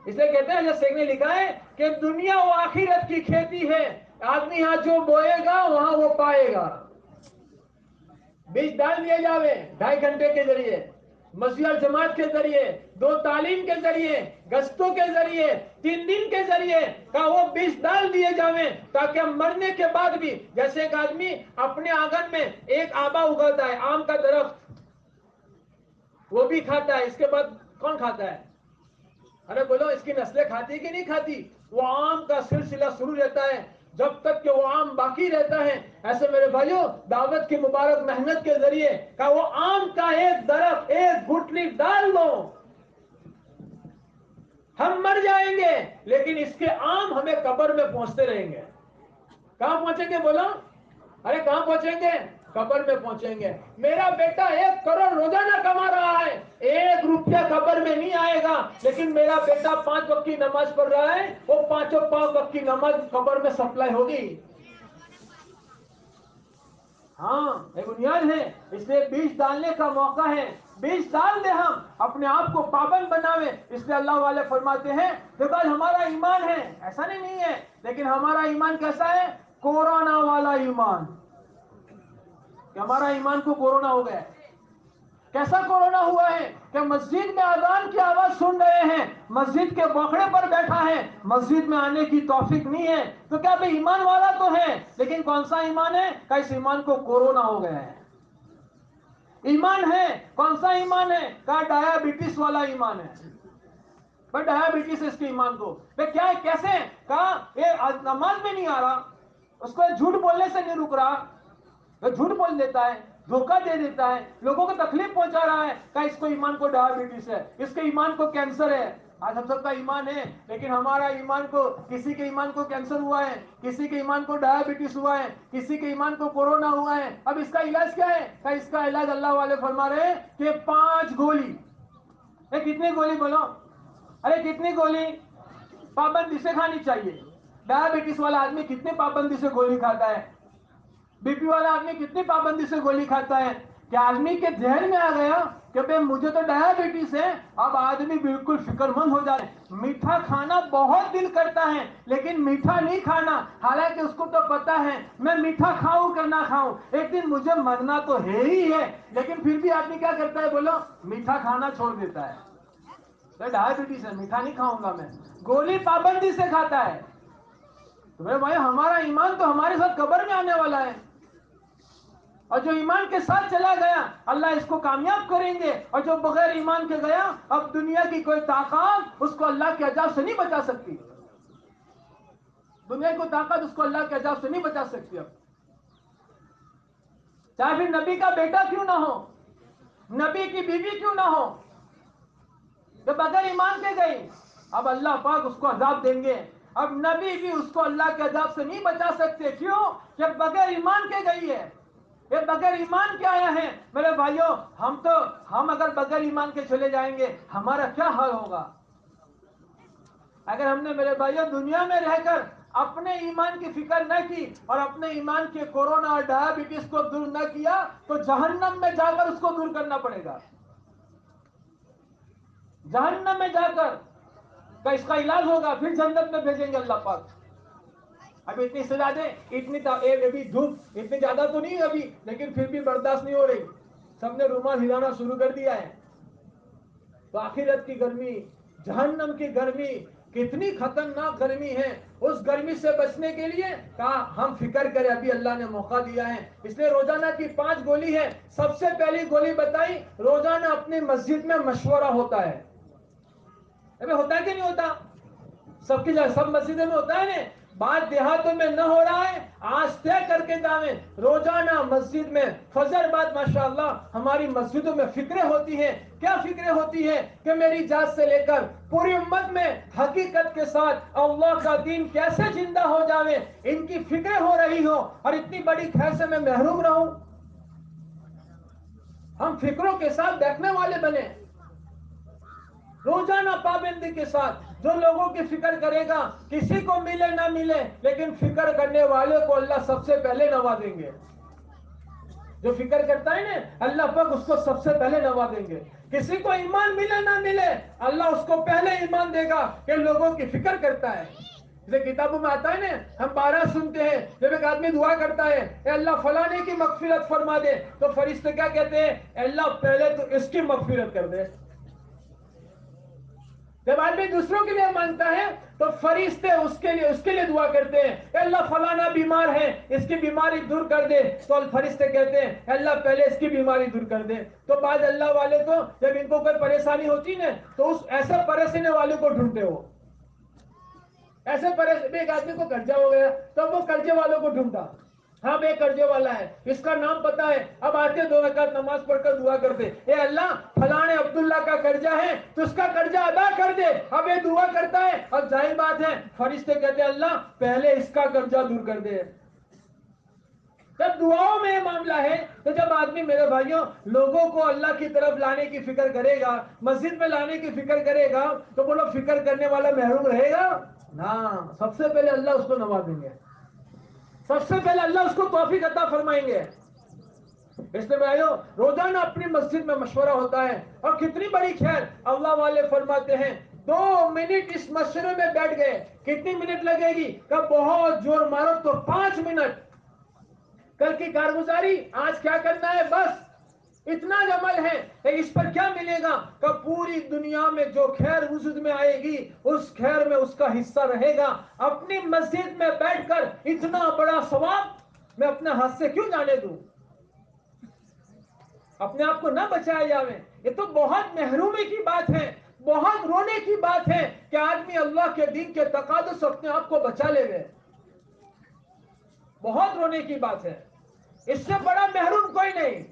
A: اس لیے کہتے ہیں جیسے نے لکھا ہے کہ دنیا و آخرت کی کھیتی ہے، آدمی یہاں جو بوئے گا وہاں وہ پائے گا۔ بیج ڈال دیے جاوے 2.5 گھنٹے کے ذریعے، مسجد اور جماعت کے ذریعے، 2 تعلیم کے ذریعے، گشتوں کے ذریعے، 3 دن کے ذریعے کا وہ بیج ڈال دیے جاویں، تاکہ مرنے کے بعد بھی، جیسے ایک آدمی اپنے آنگن میں ایک آبا اگاتا ہے، آم کا درخت، وہ بھی کھاتا ہے، اس کے بعد کون کھاتا ہے؟ ارے بولو، اس کی نسلیں کھاتی کہ نہیں کھاتی؟ وہ آم کا سلسلہ شروع رہتا ہے جب تک کہ وہ آم باقی رہتا ہے۔ ایسے میرے بھائیوں، دعوت کی مبارک محنت کے ذریعے کہ وہ آم کا ایک درخت، ایک گٹلی ڈال دو، ہم مر جائیں گے لیکن اس کے آم ہمیں قبر میں پہنچتے رہیں گے۔ کہاں پہنچیں گے بولو؟ ارے کہاں پہنچیں گے؟ قبر میں پہنچیں گے۔ میرا بیٹا 1 کروڑ روزانہ کما رہا ہے، 1 روپیہ قبر میں نہیں آئے گا، لیکن میرا بیٹا 5 وقت کی نماز پڑھ رہا ہے، وہ 5 وقت کی نماز قبر میں سپلائی ہوگی۔ ہاں، یہ بنیاد ہے، اس لیے بیج ڈالنے کا موقع ہے، بیج ڈال دے، ہم اپنے آپ کو پابند بناویں۔ اس لیے اللہ والے فرماتے ہیں دیکھو ہمارا ایمان ہے، ایسا نہیں ہے، لیکن ہمارا ایمان کیسا ہے؟ کورونا والا ایمان، کہ ہمارا ایمان کو کورونا ہو گیا ہے۔ کیسا کورونا ہوا ہے کہ مسجد میں اذان کی آواز سن رہے ہیں، مسجد کے بوکھڑے پر بیٹھا ہے، مسجد میں آنے کی توفیق نہیں ہے، تو کیا بھئی ایمان والا تو ہے، لیکن کون سا ایمان ہے کہ اس ایمان کو کورونا ہو گیا ہے۔ ایمان ہے، کون سا ایمان ہے کہ ڈائبٹیز والا ایمان ہے، پر ڈائبٹیز اس کے ایمان کو کیا ہے، کیسے کہا یہ نماز میں نہیں آ رہا، اس کو جھوٹ بولنے سے نہیں رک رہا، وہ جھوٹ بول دیتا ہے، دھوکہ دے دیتا ہے، لوگوں کو تکلیف پہنچا رہا ہے کہ اس کو ایمان کو ڈائبٹیز ہے، اس کے ایمان کو کینسر ہے۔ آج ہم سب کا ایمان ہے، لیکن ہمارا ایمان کو، کسی کے ایمان کو کینسر ہوا ہے، کسی کے ایمان کو ڈائبٹیز ہوا ہے، کسی کے ایمان کو کورونا ہوا ہے۔ اب اس کا علاج کیا ہے؟ کہ اس کا علاج اللہ والے فرما رہے ہیں کہ 5 گولی۔ کتنی گولی بولو؟ ارے کتنی گولی پابندی سے کھانی چاہیے؟ ڈائبٹیز والا آدمی کتنی پابندی سے گولی کھاتا ہے؟ بی پی والا آدمی کتنی پابندی سے گولی کھاتا ہے؟ کہ آدمی کے ذہن میں آ گیا کہ بھئی مجھے تو ڈائبٹیز ہے، اب آدمی بالکل فکر مند ہو جائے، میٹھا کھانا بہت دل کرتا ہے لیکن میٹھا نہیں کھانا، حالانکہ اس کو تو پتا ہے میں میٹھا کھاؤں کہ نہ کھاؤں، ایک دن مجھے مرنا تو ہے ہی ہے، لیکن پھر بھی آدمی کیا کرتا ہے بولو؟ میٹھا کھانا چھوڑ دیتا ہے۔ ڈائبٹیز ہے، میٹھا نہیں کھاؤں گا میں، گولی پابندی سے کھاتا ہے۔ تو میرے بھائی، ہمارا ایمان تو ہمارے ساتھ قبر میں آنے والا ہے، اور جو ایمان کے ساتھ چلا گیا اللہ اس کو کامیاب کریں گے، اور جو بغیر ایمان کے گیا اب دنیا کی کوئی طاقت اس کو اللہ کے عذاب سے نہیں بچا سکتی، دنیا کی طاقت اس کو اللہ کے عذاب سے نہیں بچا سکتی۔ اب چاہے پھر نبی کا بیٹا کیوں نہ ہو، نبی کی بیوی کیوں نہ ہو، جو بغیر ایمان کے گئی، اب اللہ پاک اس کو عذاب دیں گے۔ اب نبی بھی اس کو اللہ کے عذاب سے نہیں بچا سکتے، کیوں؟ کہ بغیر ایمان کے گئی ہے، یہ بغیر ایمان کے آیا ہے۔ میرے بھائیوں، ہم اگر بغیر ایمان کے چلے جائیں گے ہمارا کیا حال ہوگا؟ اگر ہم نے میرے بھائیوں دنیا میں رہ کر اپنے ایمان کی فکر نہ کی اور اپنے ایمان کے کورونا اور ڈائبٹیز کو دور نہ کیا تو جہنم میں جا کر اس کو دور کرنا پڑے گا، جہنم میں جا کر کا اس کا علاج ہوگا، پھر جنت میں بھیجیں گے اللہ پاک۔ اب اتنی سزا دیں، ابھی دھوپ اتنی زیادہ تو نہیں ابھی، لیکن پھر بھی برداشت نہیں ہو رہی، سب نے رومال ہلانا شروع کر دیا ہے. تو آخرت کی گرمی، جہنم کی گرمی کتنی خطرناک گرمی ہے. اس گرمی سے بچنے کے لیے کہا ہم فکر کریں، ابھی اللہ نے موقع دیا ہے. اس لیے روزانہ کی 5 گولی ہے. سب سے پہلی گولی بتائی، روزانہ اپنی مسجد میں مشورہ ہوتا ہے. ابھی ہوتا ہے کہ نہیں ہوتا؟ سب مسجدوں میں ہوتا ہے نا. بات دیہاتوں میں نہ ہو رہا ہے، آج طے کر کے جاویں روزانہ مسجد میں فجر بعد ماشاءاللہ ہماری مسجدوں میں فکریں ہوتی ہیں. کیا فکریں ہوتی ہیں کہ میری ذات سے لے کر پوری امت میں حقیقت کے ساتھ اللہ کا دین کیسے زندہ ہو جاوے، ان کی فکریں ہو رہی ہوں، اور اتنی بڑی خیر سے میں محروم رہوں. ہم فکروں کے ساتھ بیٹھنے والے بنے، روزانہ پابندی کے ساتھ. جو لوگوں کی فکر کرے گا، کسی کو ملے نہ ملے، لیکن فکر کرنے والے کو اللہ سب سے پہلے نوازیں گے. جو فکر کرتا ہے نا اللہ پاک اس کو سب سے پہلے نوازیں گے. کسی کو ایمان ملے نہ ملے، اللہ اس کو پہلے ایمان دے گا کہ لوگوں کی فکر کرتا ہے. جیسے کتابوں میں آتا ہے نا، ہم 12 سنتے ہیں، جب ایک آدمی دعا کرتا ہے اے اللہ فلانے کی مغفرت فرما دے، تو فرشتے کیا کہتے ہیں؟ اے اللہ پہلے تو اس کی مغفرت کر دے. جب آدمی دوسروں کے لیے مانگتا ہے تو فرشتے اس کے لیے دعا کرتے ہیں اے اللہ فلانا بیمار ہے، اس کی بیماری دور کر دے. تو فرشتے کہتے ہیں اے اللہ پہلے اس کی بیماری دور کر دے. تو بعض اللہ والے تو جب ان کو کوئی پریشانی ہوتی نا تو اس ایسے پریشانے والوں کو ڈھونڈتے ہو. ایسے ایک آدمی کو قرضہ ہو گیا تو وہ قرضے والوں کو ڈھونڈتا، ہاں بے قرضے والا ہے، اس کا نام پتا ہے. اب آتے 2 رکعت نماز پڑھ کر دعا کرتے اے اللہ فلانے عبداللہ کا قرضہ ہے تو اس کا قرضہ ادا کر دے. اب یہ دعا کرتا ہے، اب ظاہر بات ہے فرشتے کہتے ہیں اللہ پہلے اس کا قرضہ دور کر دے. جب دعاؤں میں یہ معاملہ ہے تو جب آدمی میرے بھائیوں لوگوں کو اللہ کی طرف لانے کی فکر کرے گا، مسجد میں لانے کی فکر کرے گا، تو بولو فکر کرنے والا محروم رہے گا؟ ہاں، سب سے پہلے اللہ اس کو نوازیں گے، سب سے پہلے اللہ اس کو توفیق عطا فرمائیں گے. اس لیے بھائیوں روزانہ اپنی مسجد میں مشورہ ہوتا ہے. اور کتنی بڑی خیر، اللہ والے فرماتے ہیں 2 منٹ اس مشورے میں بیٹھ گئے، کتنی منٹ لگے گی؟ کہ بہت زور مارو تو 5 منٹ. کل کی کارگزاری آج کیا کرنا ہے، بس اتنا عمل ہے کہ اس پر کیا ملے گا؟ کہ پوری دنیا میں جو خیر وجود میں آئے گی اس خیر میں اس کا حصہ رہے گا. اپنی مسجد میں بیٹھ کر اتنا بڑا ثواب میں اپنے ہاتھ سے کیوں جانے دوں؟ اپنے آپ کو نہ بچایا جاوے. یہ تو بہت محرومی کی بات ہے، بہت رونے کی بات ہے کہ آدمی اللہ کے دین کے تقاضے سے اپنے آپ کو بچا لے گئے. بہت رونے کی بات ہے. اس سے بڑا محروم کوئی نہیں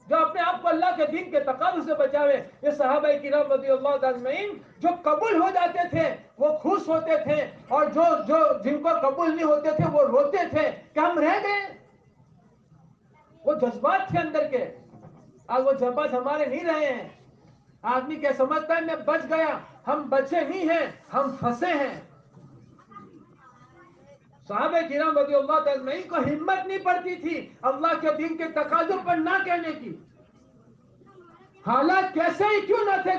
A: جو اپنے آپ کو اللہ کے دین کے تقاضے سے بچاوے. یہ صحابہ کرام رضی اللہ تعالی اجمعین جو قبول ہو جاتے تھے وہ خوش ہوتے تھے، اور جو جن کو قبول نہیں ہوتے تھے وہ روتے تھے کہ ہم رہ گئے. وہ جذبات تھے اندر کے، آج وہ جذبات ہمارے نہیں رہے ہیں. آدمی کیا سمجھتا ہے میں بچ گیا، ہم بچے نہیں ہیں، ہم پھنسے ہیں. صحابہ کرام رضی اللہ تعالی اجمعین کو ہمت نہیں پڑتی تھی اللہ کے دین کے تقاضوں پر نہ کہنے کی. حالات کیسے ہی کیوں نہ تھے،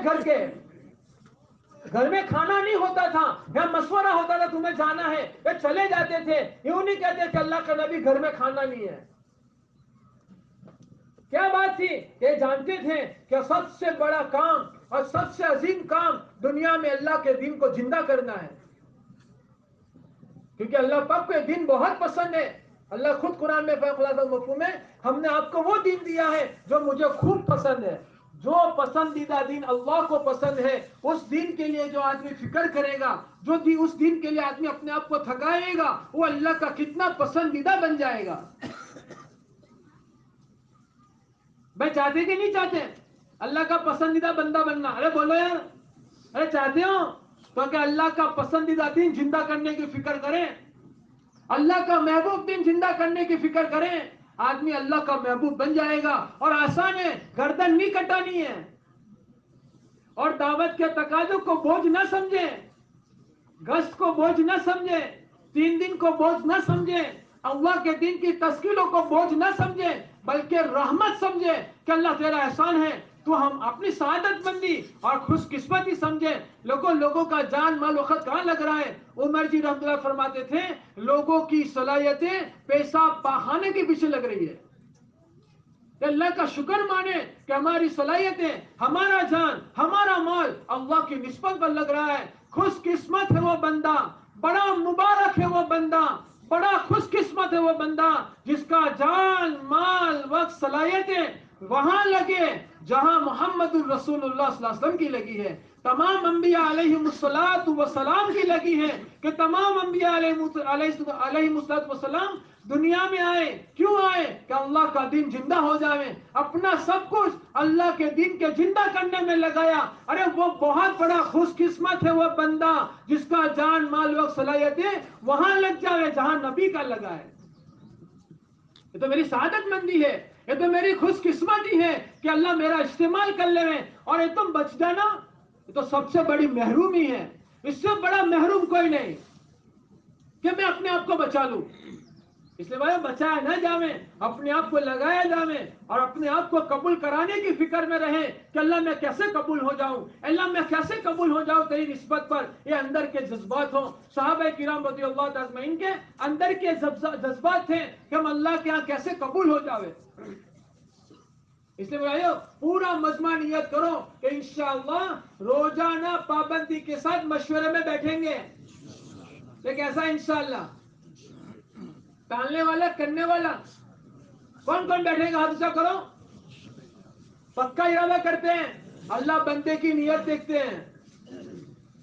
A: گھر میں کھانا نہیں ہوتا تھا یا مشورہ ہوتا تھا تمہیں جانا ہے، یہ چلے جاتے تھے. یوں نہیں کہتے کہ اللہ کا نبی گھر میں کھانا نہیں ہے. کیا بات تھی؟ یہ جانتے تھے کہ سب سے بڑا کام اور سب سے عظیم کام دنیا میں اللہ کے دین کو زندہ کرنا ہے. کیونکہ اللہ پاک کو یہ دین بہت پسند ہے. اللہ خود قرآن میں خلاصہ مفہوم ہے ہم نے آپ کو وہ دین دیا ہے جو مجھے خوب پسند ہے. جو پسندیدہ دین اللہ کو پسند ہے اس دین کے لیے جو آدمی فکر کرے گا، جو اس دین کے لیے آدمی اپنے آپ کو تھکائے گا، وہ اللہ کا کتنا پسندیدہ بن جائے گا. بھائی چاہتے کہ نہیں چاہتے اللہ کا پسندیدہ بندہ بننا؟ ارے بولو یار، ارے چاہتے ہو تو کہ اللہ کا پسندیدہ دین زندہ کرنے کی فکر کریں، اللہ کا محبوب دین زندہ کرنے کی فکر کریں. آدمی اللہ کا محبوب بن جائے گا. اور آسان ہے، گردن نہیں کٹانی ہے. اور دعوت کے تقاضوں کو بوجھ نہ سمجھے، گشت کو بوجھ نہ سمجھے، 3 دن کو بوجھ نہ سمجھے، اللہ کے دین کی تشکیلوں کو بوجھ نہ سمجھے، بلکہ رحمت سمجھے کہ اللہ تیرا احسان ہے تو ہم اپنی سعادت مندی اور خوش قسمتی سمجھے. لوگوں کا جان مال وقت کہاں لگ رہا ہے؟ عمر جی رحمۃ اللہ فرماتے تھے لوگوں کی صلاحیتیں پیشاب پاخانے کے پیچھے لگ رہی ہے. اللہ کا شکر مانے کہ ہماری صلاحیتیں، ہمارا جان، ہمارا مال اللہ کی نسبت پر لگ رہا ہے. خوش قسمت ہے وہ بندہ، بڑا مبارک ہے وہ بندہ، بڑا خوش قسمت ہے وہ بندہ جس کا جان مال وقت صلاحیتیں وہاں لگے جہاں محمد الرسول اللہ صلی اللہ علیہ وسلم کی لگی ہے. تمام انبیاء علیہ الصلوۃ والسلام کی لگی ہے کہ تمام انبیاء علیہ السلام دنیا میں آئے. کیوں آئے؟ کہ اللہ کا دین زندہ ہو جائے. اپنا سب کچھ اللہ کے دین کے زندہ کرنے میں لگایا. ارے وہ بہت بڑا خوش قسمت ہے وہ بندہ جس کا جان مال وقت صلاحیتیں وہاں لگ جائے جہاں نبی کا لگا ہے. یہ تو میری سعادت مندی ہے، یہ تو میری خوش قسمتی ہے کہ اللہ میرا استعمال کر لے. اور یہ تم بچ جانا، یہ تو سب سے بڑی محرومی ہے. اس سے بڑا محروم کوئی نہیں کہ میں اپنے آپ کو بچا لوں. اس لیے بھائی بچایا نہ جاویں، اپنے آپ کو لگایا جاویں اور اپنے آپ کو قبول کرانے کی فکر میں رہیں کہ اللہ میں کیسے قبول ہو جاؤں، اللہ میں کیسے قبول ہو جاؤں تیری نسبت پر. یہ اندر کے جذبات ہوں. صحابہ کرام رضی اللہ تعالی اجمعین کے اندر کے جذبات تھے کہ ہم اللہ کے ہاں کیسے قبول ہو جاوے. اس لیے بھائیو پورا مجمع نیت کرو کہ انشاءاللہ روزانہ پابندی کے ساتھ مشورے میں بیٹھیں گے. لیکن ایسا انشاءاللہ ٹالنے والا کرنے والا کون کون بیٹھے گا؟ ہاتھ اونچا کرو. پکا ارادہ کرتے ہیں، اللہ بندے کی نیت دیکھتے ہیں.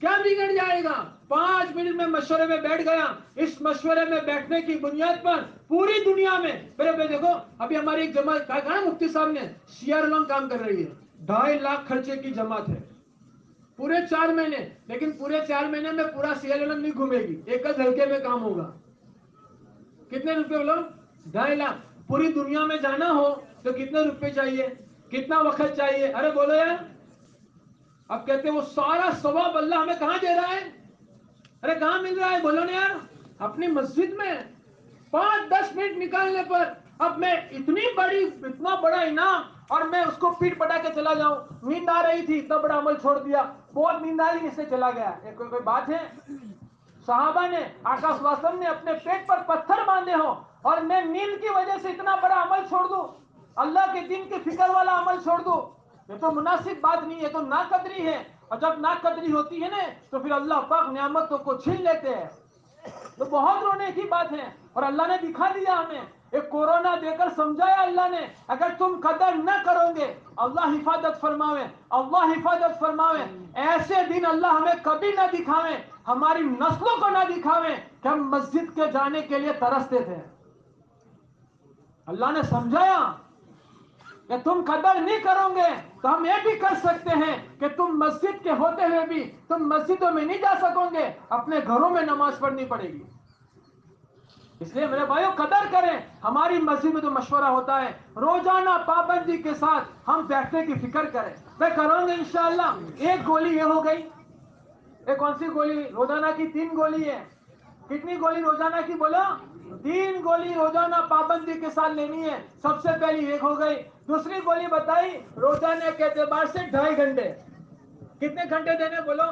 A: کیا بگڑ جائے گا؟ 5 منٹ میں مشورے میں بیٹھ گیا. اس مشورے میں بیٹھنے کی بنیاد پر پوری دنیا میں میرے بھائی دیکھو ابھی ہماری ایک جماعت کہا مفتی صاحب نے سیئر لانگ کام کر رہی ہے. 2.5 لاکھ خرچے کی جماعت ہے پورے 4 مہینے. لیکن پورے 4 مہینے میں پورا سیئر لانگ نہیں گھومے گی، ایک ہلکے میں کام ہوگا. کتنے روپے بولو؟ 2.5 لاکھ. پوری دنیا میں جانا ہو تو کتنے روپے چاہیے، کتنا وقت چاہیے؟ ارے بولو یار. اب کہتے ہیں وہ سارا ثواب اللہ ہمیں کہاں دے رہا ہے؟ ارے کہاں مل رہا ہے؟ بولو نا یار. اپنی مسجد میں 5-10 منٹ نکالنے پر اب میں اتنا بڑا انعام اور میں اس کو پیٹ پٹا کے چلا جاؤں. نیند آ رہی تھی، اتنا بڑا عمل چھوڑ دیا، بہت نیند آ رہی اس سے چلا گیا. کوئی بات ہے؟ صحابہ نے آقا صلی اللہ علیہ وسلم نے اپنے پیٹ پر پتھر باندھے ہو اور میں نیند کی وجہ سے اتنا بڑا عمل چھوڑ دوں، اللہ کے دین کی فکر والا عمل چھوڑ دوں. یہ تو مناسب بات نہیں ہے، تو ناقدری ہے. اور جب ناقدری ہوتی ہے نا تو پھر اللہ پاک نعمتوں کو چھین لیتے ہیں. تو بہت رونے کی بات ہے. اور اللہ نے دکھا دیا ہمیں، ایک کورونا دے کر سمجھایا اللہ نے اگر تم قدر نہ کرو گے اللہ حفاظت فرماوے، اللہ حفاظت فرماوے. ایسے دن اللہ ہمیں کبھی نہ دکھاوے، ہماری نسلوں کو نہ دکھاوے کہ ہم مسجد کے جانے کے لیے ترستے تھے. اللہ نے سمجھایا کہ تم قدر نہیں کرو گے تو ہم یہ بھی کر سکتے ہیں کہ تم مسجد کے ہوتے ہوئے بھی تم مسجدوں میں نہیں جا سکو گے، اپنے گھروں میں نماز پڑھنی پڑے گی. اس لیے میرے بھائیوں قدر کریں. ہماری مسجد میں تو مشورہ ہوتا ہے، روزانہ پابندی کے ساتھ ہم بیٹھنے کی فکر کریں. میں کروں گا انشاءاللہ. ایک گولی یہ ہو گئی. ایک کون سی گولی؟ روزانہ کی 3 گولی ہے. کتنی گولی روزانہ کی بولو؟ 3 گولی روزانہ پابندی کے ساتھ لینی ہے. سب سے پہلی ایک ہو گئی. دوسری گولی بتائی روزانہ کے اعتبار سے 2.5 گھنٹے. کتنے گھنٹے دینے بولو؟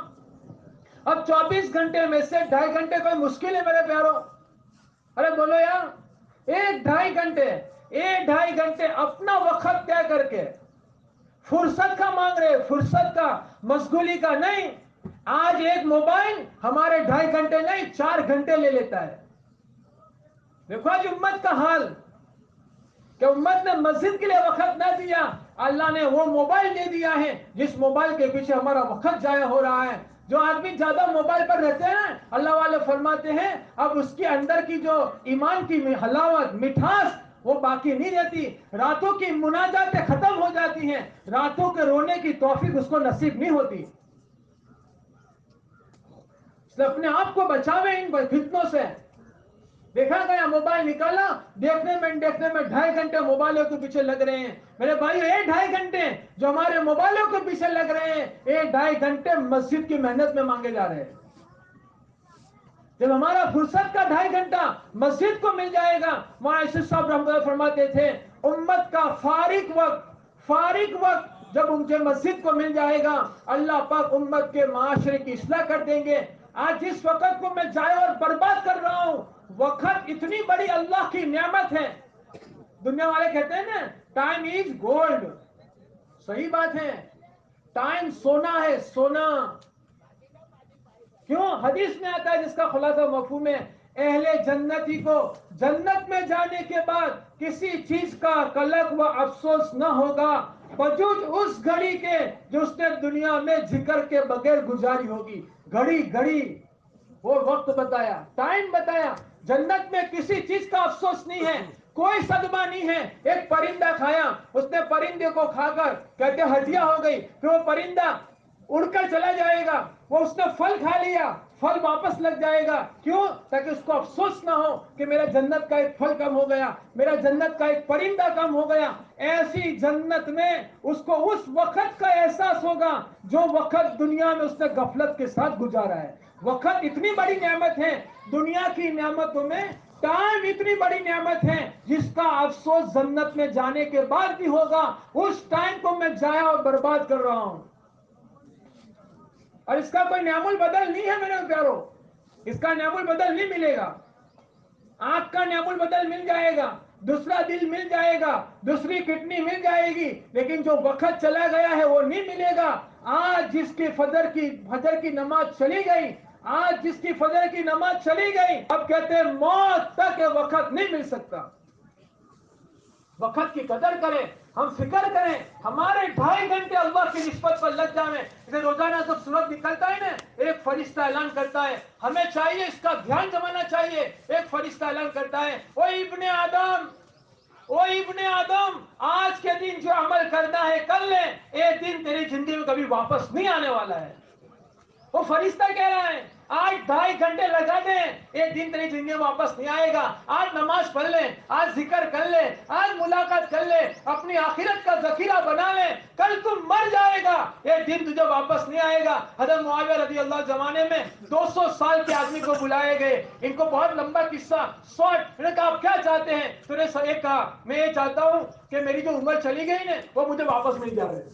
A: اب 24 گھنٹے میں سے 2.5 گھنٹے کوئی مشکل ہے میرے پیاروں؟ ارے بولو یار. 1-2.5 گھنٹے 1-2.5 گھنٹے اپنا وقت طے کر کے فرصت کا مانگ رہے، فرصت کا، مشغولی کا نہیں. آج ایک موبائل ہمارے 2.5 گھنٹے نہیں 4 گھنٹے لے لیتا ہے. دیکھو آج امت کا حال کہ امت نے مسجد کے لیے وقت نہ دیا، اللہ نے وہ موبائل دے دیا ہے جس موبائل کے پیچھے ہمارا وقت ضائع ہو رہا ہے. جو آدمی زیادہ موبائل پر رہتے ہیں اللہ والے فرماتے ہیں اب اس کے اندر کی جو ایمان کی حلاوت مٹھاس وہ باقی نہیں رہتی. راتوں کی مناجاتیں ختم ہو جاتی ہیں، راتوں کے رونے کی توفیق اس کو نصیب نہیں ہوتی. اس لیے اپنے آپ کو بچاویں ان فتنوں سے. دیکھا گیا موبائل نکالا، دیکھنے میں 2.5 گھنٹے موبائلوں کے پیچھے لگ رہے ہیں. میرے بھائی 2.5 گھنٹے جو ہمارے موبائلوں کے پیچھے لگ رہے ہیں 2.5 گھنٹے مسجد کی محنت میں مانگے جا رہے ہیں. جب ہمارا فرصت کا 2.5 گھنٹہ مسجد کو مل جائے گا. مولانا یوسف صاحب رحمۃ اللہ فرماتے تھے امت کا فارغ وقت جب ان کے مسجد کو مل جائے گا اللہ پاک امت کے معاشرے کی اصلاح کر دیں گے. آج جس وقت کو میں ضائع اور برباد کر رہا ہوں، وقت اتنی بڑی اللہ کی نعمت ہے. دنیا والے کہتے ہیں نا ٹائم از گولڈ، صحیح بات ہے، ٹائم سونا ہے، سونا. کیوں؟ حدیث میں آتا ہے جس کا خلاصہ مفہوم ہے اہل جنتی کو جنت میں جانے کے بعد کسی چیز کا قلق و افسوس نہ ہوگا بجز اس گھڑی کے جو اس نے دنیا میں ذکر کے بغیر گزاری ہوگی. گھڑی وہ وقت بتایا، ٹائم بتایا. جنت میں کسی چیز کا افسوس نہیں ہے، کوئی صدمہ نہیں ہے. ایک پرندہ کھایا، اس نے پرندے کو کھا کر کہتے ہڈیاں ہو گئی، پھر وہ پرندہ اڑ کر چلا جائے گا. وہ اس نے پھل کھا لیا، پھل واپس لگ جائے گا. کیوں؟ تاکہ اس کو افسوس نہ ہو کہ میرا جنت کا ایک پھل کم ہو گیا، میرا جنت کا ایک پرندہ کم ہو گیا. ایسی جنت میں اس کو اس وقت کا احساس ہوگا جو وقت دنیا میں اس نے غفلت کے ساتھ گزارا ہے. وقت اتنی بڑی نعمت ہے، دنیا کی نعمتوں میں ٹائم اتنی بڑی نعمت ہے جس کا افسوس جنت میں جانے کے بعد بھی ہوگا. اس ٹائم کو میں ضائع اور برباد کر رہا ہوں، اور اس کا کوئی نعم البدل نہیں ہے میرے پیارو. اس کا نعم البدل نہیں ملے گا. آنکھ کا نعم البدل مل جائے گا، دوسرا دل مل جائے گا، دوسری کڈنی مل جائے گی، لیکن جو وقت چلا گیا ہے وہ نہیں ملے گا. آج جس کی فجر کی نماز چلی گئی، آج جس کی فجر کی نماز چلی گئی، اب کہتے ہیں موت تک وقت نہیں مل سکتا. وقت کی قدر کریں، ہم فکر کریں، ہمارے 2.5 گھنٹے اللہ کی نسبت پر لگ جائیں. اسے روزانہ جب سورج نکلتا ہے نا، ایک فرشتہ اعلان کرتا ہے، ہمیں چاہیے اس کا دھیان جمانا چاہیے. ایک فرشتہ اعلان کرتا ہے، او ابن آدم، آج کے دن جو عمل کرنا ہے کر لے، ایک دن تیری زندگی میں کبھی واپس نہیں آنے والا ہے. وہ فرشتہ کہہ رہا ہے آج 2.5 گھنٹے لگا دیں، ایک دن تیری زندگی میں واپس نہیں آئے گا. آج نماز پڑھ لیں، آج ذکر کر لیں، آج ملاقات کر لیں، اپنی آخرت کا ذخیرہ بنا لیں. کل تم مر جائے گا، ایک دن تجھے واپس نہیں آئے گا. حضرت معاویہ رضی اللہ زمانے میں 200 سال کے آدمی کو بلائے گئے. ان کو بہت لمبا قصہ شارٹ. انہوں نے کہا آپ کیا چاہتے ہیں؟ تو نے ایک کہا میں یہ چاہتا ہوں کہ میری جو عمر چلی گئی نا وہ مجھے واپس مل جائے.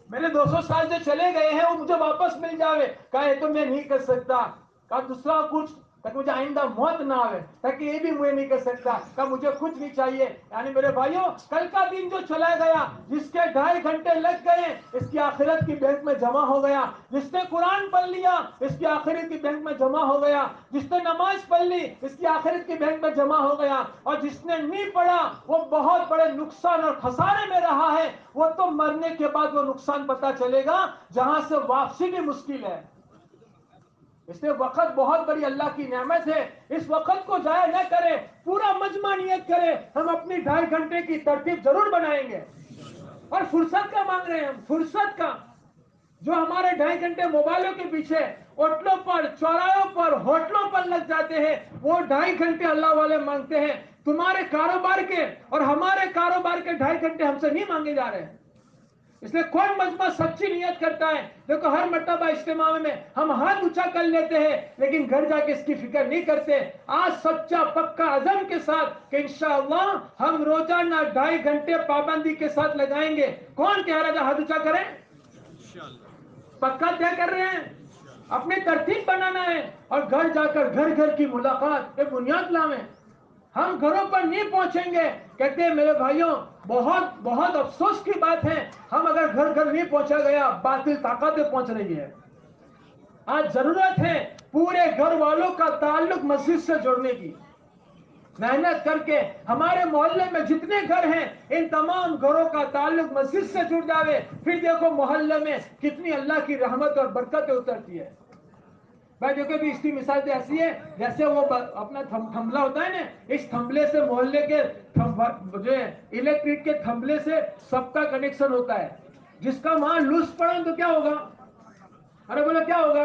A: میرے 200 سال جو چلے گئے ہیں وہ مجھے واپس مل جاوے. کہا یہ تو میں نہیں کر سکتا. کہا دوسرا کچھ؟ تاکہ مجھے آئندہ موت نہ آوے. تاکہ یہ بھی مجھے نہیں کر سکتا. کہا مجھے کچھ نہیں چاہیے. یعنی میرے بھائیوں کل کا دن جو چلا گیا، جس کے 2.5 گھنٹے لگ گئے، اس کی آخرت کی بینک میں جمع ہو گیا. جس نے قرآن پڑھ لیا اس کی آخرت کی بینک میں جمع ہو گیا. جس نے نماز پڑھ لی اس کی آخرت کی بینک میں جمع ہو گیا. اور جس نے نہیں پڑھا وہ بہت بڑے نقصان اور خسارے میں رہا ہے. وہ تو مرنے کے بعد وہ نقصان پتا چلے گا جہاں سے واپسی بھی مشکل ہے. اس لیے وقت بہت بڑی اللہ کی نعمت ہے. اس وقت کو ضائع نہ کرے. پورا مجمع نیت کرے ہم اپنی 2.5 گھنٹے کی ترتیب ضرور بنائیں گے. اور فرصت کا مانگ رہے ہیں ہم، فرصت کا. جو ہمارے 2.5 گھنٹے موبائلوں کے پیچھے ہوٹلوں پر، چوراہوں پر، ہوٹلوں پر لگ جاتے ہیں، وہ 2.5 گھنٹے اللہ والے مانگتے ہیں. تمہارے کاروبار کے اور ہمارے کاروبار کے 2.5 گھنٹے ہم سے نہیں مانگے جا رہے ہیں. اس لیے کوئی مجمع سچی نیت کرتا ہے. دیکھو ہر مرتبہ اجتماع میں ہم ہاتھ اونچا کر لیتے ہیں لیکن گھر جا کے اس کی فکر نہیں کرتے. آج سچا پکا عزم کے ساتھ کہ انشاءاللہ ہم روزانہ 2.5 گھنٹے پابندی کے ساتھ لگائیں گے. کون کہہ رہا ہے ہاتھ اونچا کریں؟ پکا طے کر رہے ہیں، اپنی ترتیب بنانا ہے. اور گھر جا کر گھر گھر کی ملاقات یہ بنیاد لائیں. ہم گھروں پر نہیں پہنچیں گے. کہتے ہیں میرے بھائیوں بہت بہت افسوس کی بات ہے، ہم اگر گھر گھر نہیں پہنچا گیا باطل طاقتیں پہنچ رہی ہے. آج ضرورت ہے پورے گھر والوں کا تعلق مسجد سے جوڑنے کی. محنت کر کے ہمارے محلے میں جتنے گھر ہیں ان تمام گھروں کا تعلق مسجد سے جڑ جاوے. پھر دیکھو محلے میں کتنی اللہ کی رحمت اور برکتیں اترتی ہے. بھائی دیکھو بھی اس کی مثال تو ایسی ہے جیسے وہ اپنا تھملہ ہوتا ہے نا، اس تھملے سے محلے کے جو الیکٹرک کے تھملے سے سب کا کنیکشن ہوتا ہے. جس کا وہاں لوز پڑا تو کیا ہوگا؟ ارے بولے کیا ہوگا؟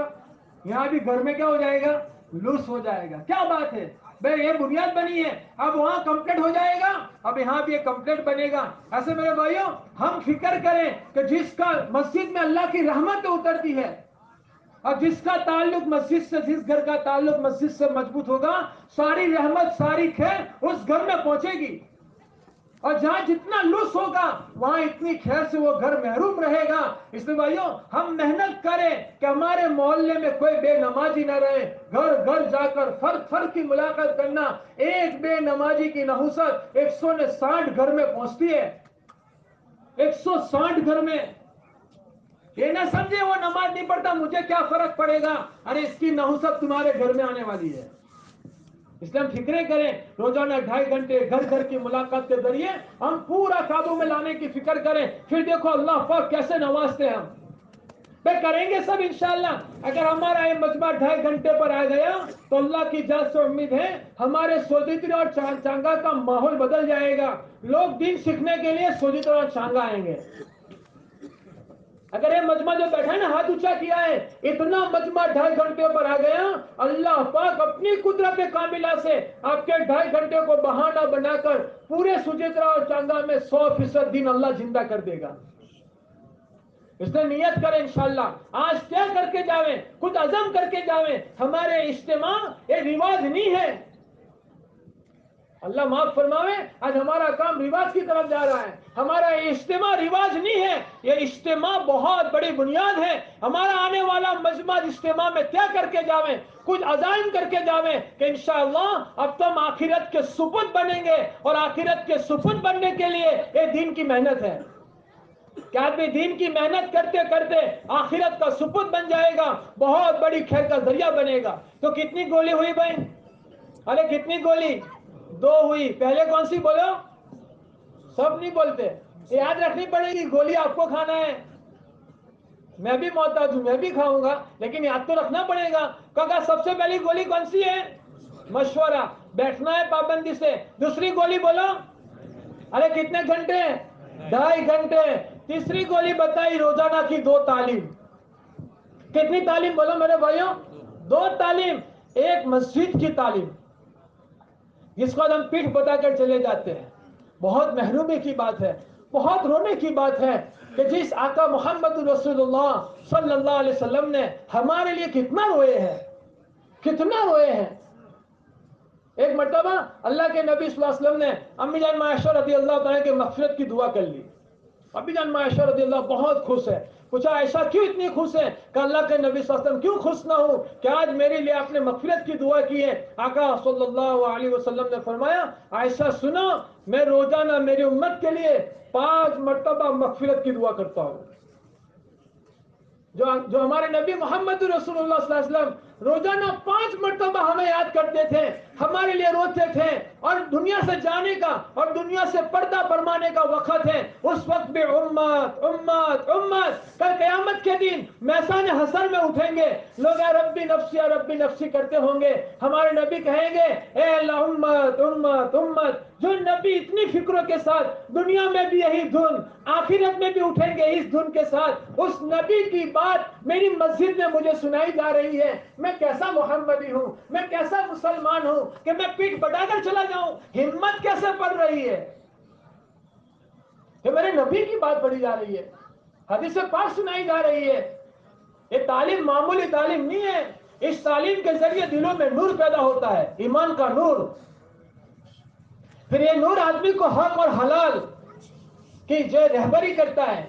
A: یہاں بھی گھر میں کیا ہو جائے گا؟ لوز ہو جائے گا. کیا بات ہے بھائی، یہ بنیاد بنی ہے. اب وہاں کمپلیٹ ہو جائے گا، اب یہاں بھی یہ کمپلیٹ بنے گا. ایسے میرے بھائیوں ہم فکر کریں کہ جس کا مسجد میں اللہ کی رحمت اترتی ہے اور جس کا تعلق مسجد سے، جس گھر کا تعلق مسجد سے مضبوط ہوگا، ساری رحمت ساری خیر اس گھر میں پہنچے گی. اور جہاں جتنا لطف ہوگا وہاں اتنی خیر سے وہ گھر محروم رہے گا. اس لیے بھائیوں ہم محنت کریں کہ ہمارے محلے میں کوئی بے نمازی نہ رہے. گھر گھر جا کر فرد فرد کی ملاقات کرنا. ایک بے نمازی کی نحوست 160 گھر میں پہنچتی ہے. 160 گھر میں. یہ نہ سمجھے وہ نماز نہیں پڑھتا مجھے کیا فرق پڑے گا. ارے اس کی نحوست تمہارے گھر میں آنے والی ہے. اس لیے ہم فکریں کریں روزانہ 2.5 گھنٹے گھر گھر کی ملاقات کے ذریعے ہم پورا قابو میں لانے کی فکر کریں. پھر دیکھو اللہ پاک کیسے نوازتے ہیں. ہم کریں گے سب انشاءاللہ. اگر ہمارا یہ مجمع 2.5 گھنٹے پر آ گیا تو اللہ کی ذات سے امید ہے ہمارے سودیتری اور چانگا کا ماحول بدل جائے گا. لوگ دین سیکھنے کے لیے سودیتری اور چانگا آئیں گے. اگر یہ مجمع جو بیٹھا ہے نا ہاتھ اونچا کیا ہے اتنا مجمع 2.5 گھنٹے پر آ گیا اللہ پاک اپنی قدرت کاملہ سے آپ کے 2.5 گھنٹے کو بہانہ بنا کر پورے سجیترا اور چانگا میں 100% دین اللہ زندہ کر دے گا. اس نے نیت کرے انشاءاللہ. آج کیا کر کے جاویں خود عزم کر کے جاویں. ہمارے اجتماع یہ رواج نہیں ہے. اللہ معاف فرماوے آج ہمارا کام رواج کی طرف جا رہا ہے. ہمارا اجتماع رواج نہیں ہے. یہ اجتماع بہت بڑی بنیاد ہے. ہمارا آنے والا مجمع اجتماع میں کیا کر کے جاویں کچھ عزائم کر کے جاویں کہ انشاءاللہ اب تم آخرت کے سپرد بنیں گے. اور آخرت کے سپرد بننے کے لیے یہ دین کی محنت ہے کہ آدمی دین کی محنت کرتے کرتے آخرت کا سپرد بن جائے گا. بہت بڑی خیر کا ذریعہ بنے گا. تو کتنی گولی ہوئی بھائی؟ ارے کتنی گولی؟ 2 ہوئی. پہلے کون سی بولو؟ سب نہیں بولتے. یاد رکھنی پڑے گی گولی آپ کو کھانا ہے. میں بھی محتاج ہوں میں بھی کھاؤں گا لیکن یاد تو رکھنا پڑے گا. کہا سب سے پہلی گولی کون سی ہے؟ مشورہ. بیٹھنا ہے پابندی سے. دوسری گولی بولو. ارے کتنے گھنٹے؟ 2.5 گھنٹے. تیسری گولی بتائی روزانہ کی 2 تعلیم. کتنی تعلیم بولو میرے بھائیوں؟ 2 تعلیم. ایک مسجد کی تعلیم جس کو ہم پیٹھ بتا کر چلے جاتے ہیں. بہت محرومی کی بات ہے. بہت رونے کی بات ہے کہ جس آقا محمد رسول اللہ صلی اللہ علیہ وسلم نے ہمارے لیے کتنا روئے ہیں کتنا روئے ہیں. ایک مرتبہ اللہ کے نبی صلی اللہ علیہ وسلم نے امی جان عائشہ رضی اللہ تعالیٰ کی مغفرت کی دعا کر لی. امی جان عائشہ رضی اللہ بہت خوش ہے. پوچھا عائشہ کیوں اتنی خوش ہے؟ کہ اللہ کے نبی صلی اللہ علیہ وسلم کیوں خوش نہ ہوں کہ آج میرے لیے آپ نے مغفرت کی دعا کی ہے. آقا صلی اللہ علیہ وسلم نے فرمایا عائشہ سنو میں روزانہ میری امت کے لیے 5 مرتبہ مغفرت کی دعا کرتا ہوں. جو ہمارے نبی محمد رسول اللہ صلی اللہ علیہ وسلم روزانہ 5 مرتبہ ہمیں یاد کرتے تھے ہمارے لیے روتے تھے. اور دنیا سے جانے کا اور دنیا سے پردہ فرمانے کا وقت ہے. اس وقت بھی امت امت امت. کل قیامت کے دن میدان حشر میں اٹھیں گے لوگ اے ربی نفسی اے ربی نفسی کرتے ہوں گے. ہمارے نبی کہیں گے اے اللہ امت امت امت. جو نبی اتنی فکروں کے ساتھ دنیا میں بھی یہی دھن آخرت میں بھی اٹھیں گے اس دھن کے ساتھ اس نبی کی بات میری مسجد میں مجھے سنائی جا رہی ہے. میں کیسا محمدی ہوں میں کیسا مسلمان ہوں کہ میں پیٹھ بٹا کر چلا جاؤں. ہمت کیسے پڑ رہی ہے کہ میرے نبی کی بات پڑھی جا رہی ہے حدیث پاک سنائی جا رہی ہے. یہ تعلیم معمولی تعلیم نہیں ہے. اس تعلیم کے ذریعے دلوں میں نور پیدا ہوتا ہے ایمان کا نور. پھر یہ نور آدمی کو حق اور حلال کی جو رہبری کرتا ہے.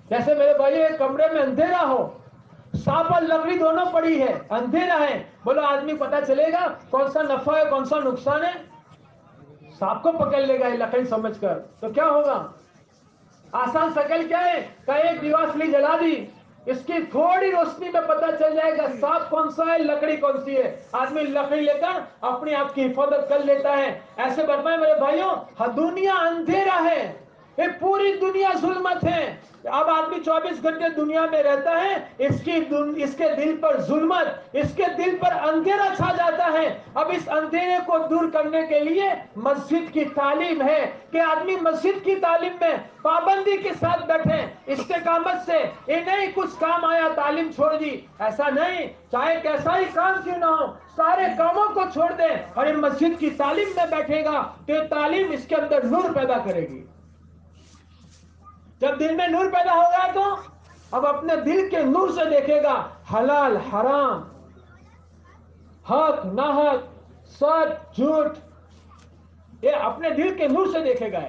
A: جیسے میرے بھائی ایک کمرے میں اندھیرا ہو سانپ اور لکڑی دونوں پڑی ہے اندھیرا ہے بولو آدمی پتا چلے گا کون سا نفع ہے کون سا نقصان ہے؟ سانپ کو پکڑ لے گا یہ لکڑی سمجھ کر. تو کیا ہوگا؟ آسان شکل کیا ہے کہ ایک دیواسلی جلا دی اس کی تھوڑی روشنی میں پتا چل جائے گا سانپ کون سا ہے لکڑی کون سی ہے. آدمی لکڑی لے کر اپنی آپ کی حفاظت کر لیتا ہے. ایسے بتائیں میرے بھائیوں دنیا اندھیرا ہے. یہ پوری دنیا ظلمت ہے. اب آدمی 24 گھنٹے دنیا میں رہتا ہے اس کے دل پر ظلمت اس کے دل پر اندھیرا چھا جاتا ہے. اب اس اندھیرے کو دور کرنے کے لیے مسجد کی تعلیم ہے کہ آدمی مسجد کی تعلیم میں پابندی کے ساتھ بیٹھے استقامت سے. یہ نہیں کچھ کام آیا تعلیم چھوڑ دی ایسا نہیں. چاہے کیسا ہی کام کیوں نہ ہو سارے کاموں کو چھوڑ دے اور یہ مسجد کی تعلیم میں بیٹھے گا تو یہ تعلیم اس کے اندر نور پیدا کرے گی. جب دل میں نور پیدا ہوگا تو اب اپنے دل کے نور سے دیکھے گا حلال حرام حق ناحق سچ جھوٹ یہ اپنے دل کے نور سے دیکھے گا،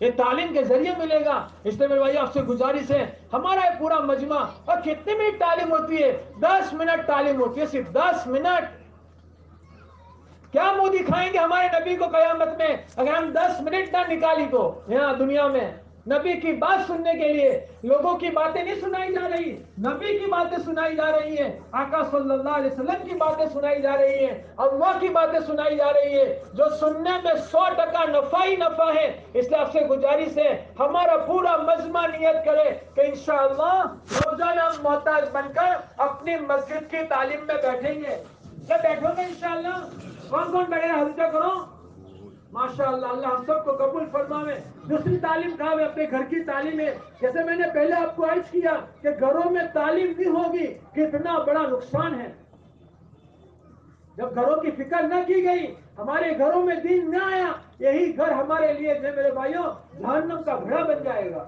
A: یہ تعلیم کے ذریعے ملے گا. اس لیے میرے بھائی آپ سے گزارش ہے، ہمارا یہ پورا مجمع، اور کتنی منٹ تعلیم ہوتی ہے؟ 10 منٹ تعلیم ہوتی ہے، صرف 10 منٹ. کیا منہ دکھائیں گے ہمارے نبی کو قیامت میں اگر ہم 10 منٹ نہ نکالی تو؟ یہاں دنیا میں نبی کی بات سننے کے لیے لوگوں کی باتیں نہیں سنائی جا رہی، نبی کی باتیں سنائی جا رہی ہیں، آقا صلی اللہ علیہ وسلم کی باتیں سنائی جا رہی ہیں، اللہ کی باتیں سنائی جا رہی ہے، جو سننے میں 100% نفع ہی نفع ہے. اس لیے آپ سے گزارش ہے ہمارا پورا مجمع نیت کرے کہ انشاءاللہ روزانہ ہم محتاج بن کر اپنی مسجد کی تعلیم میں بیٹھیں گے. کیا بیٹھو گے انشاءاللہ؟ کون کون بیٹھے حلقہ کرو؟ ماشاءاللہ، اللہ ہم سب کو قبول فرماوے. دوسری تعلیم کہاں ہے؟ اپنے گھر کی تعلیم ہے. جیسے میں نے پہلے آپ کو عرض کیا کہ گھروں میں تعلیم نہیں ہوگی کتنا بڑا نقصان ہے. جب گھروں کی فکر نہ کی گئی، ہمارے گھروں میں دین نہ آیا، یہی گھر ہمارے لیے میرے بھائیوں جہنم کا گھڑا بن جائے گا.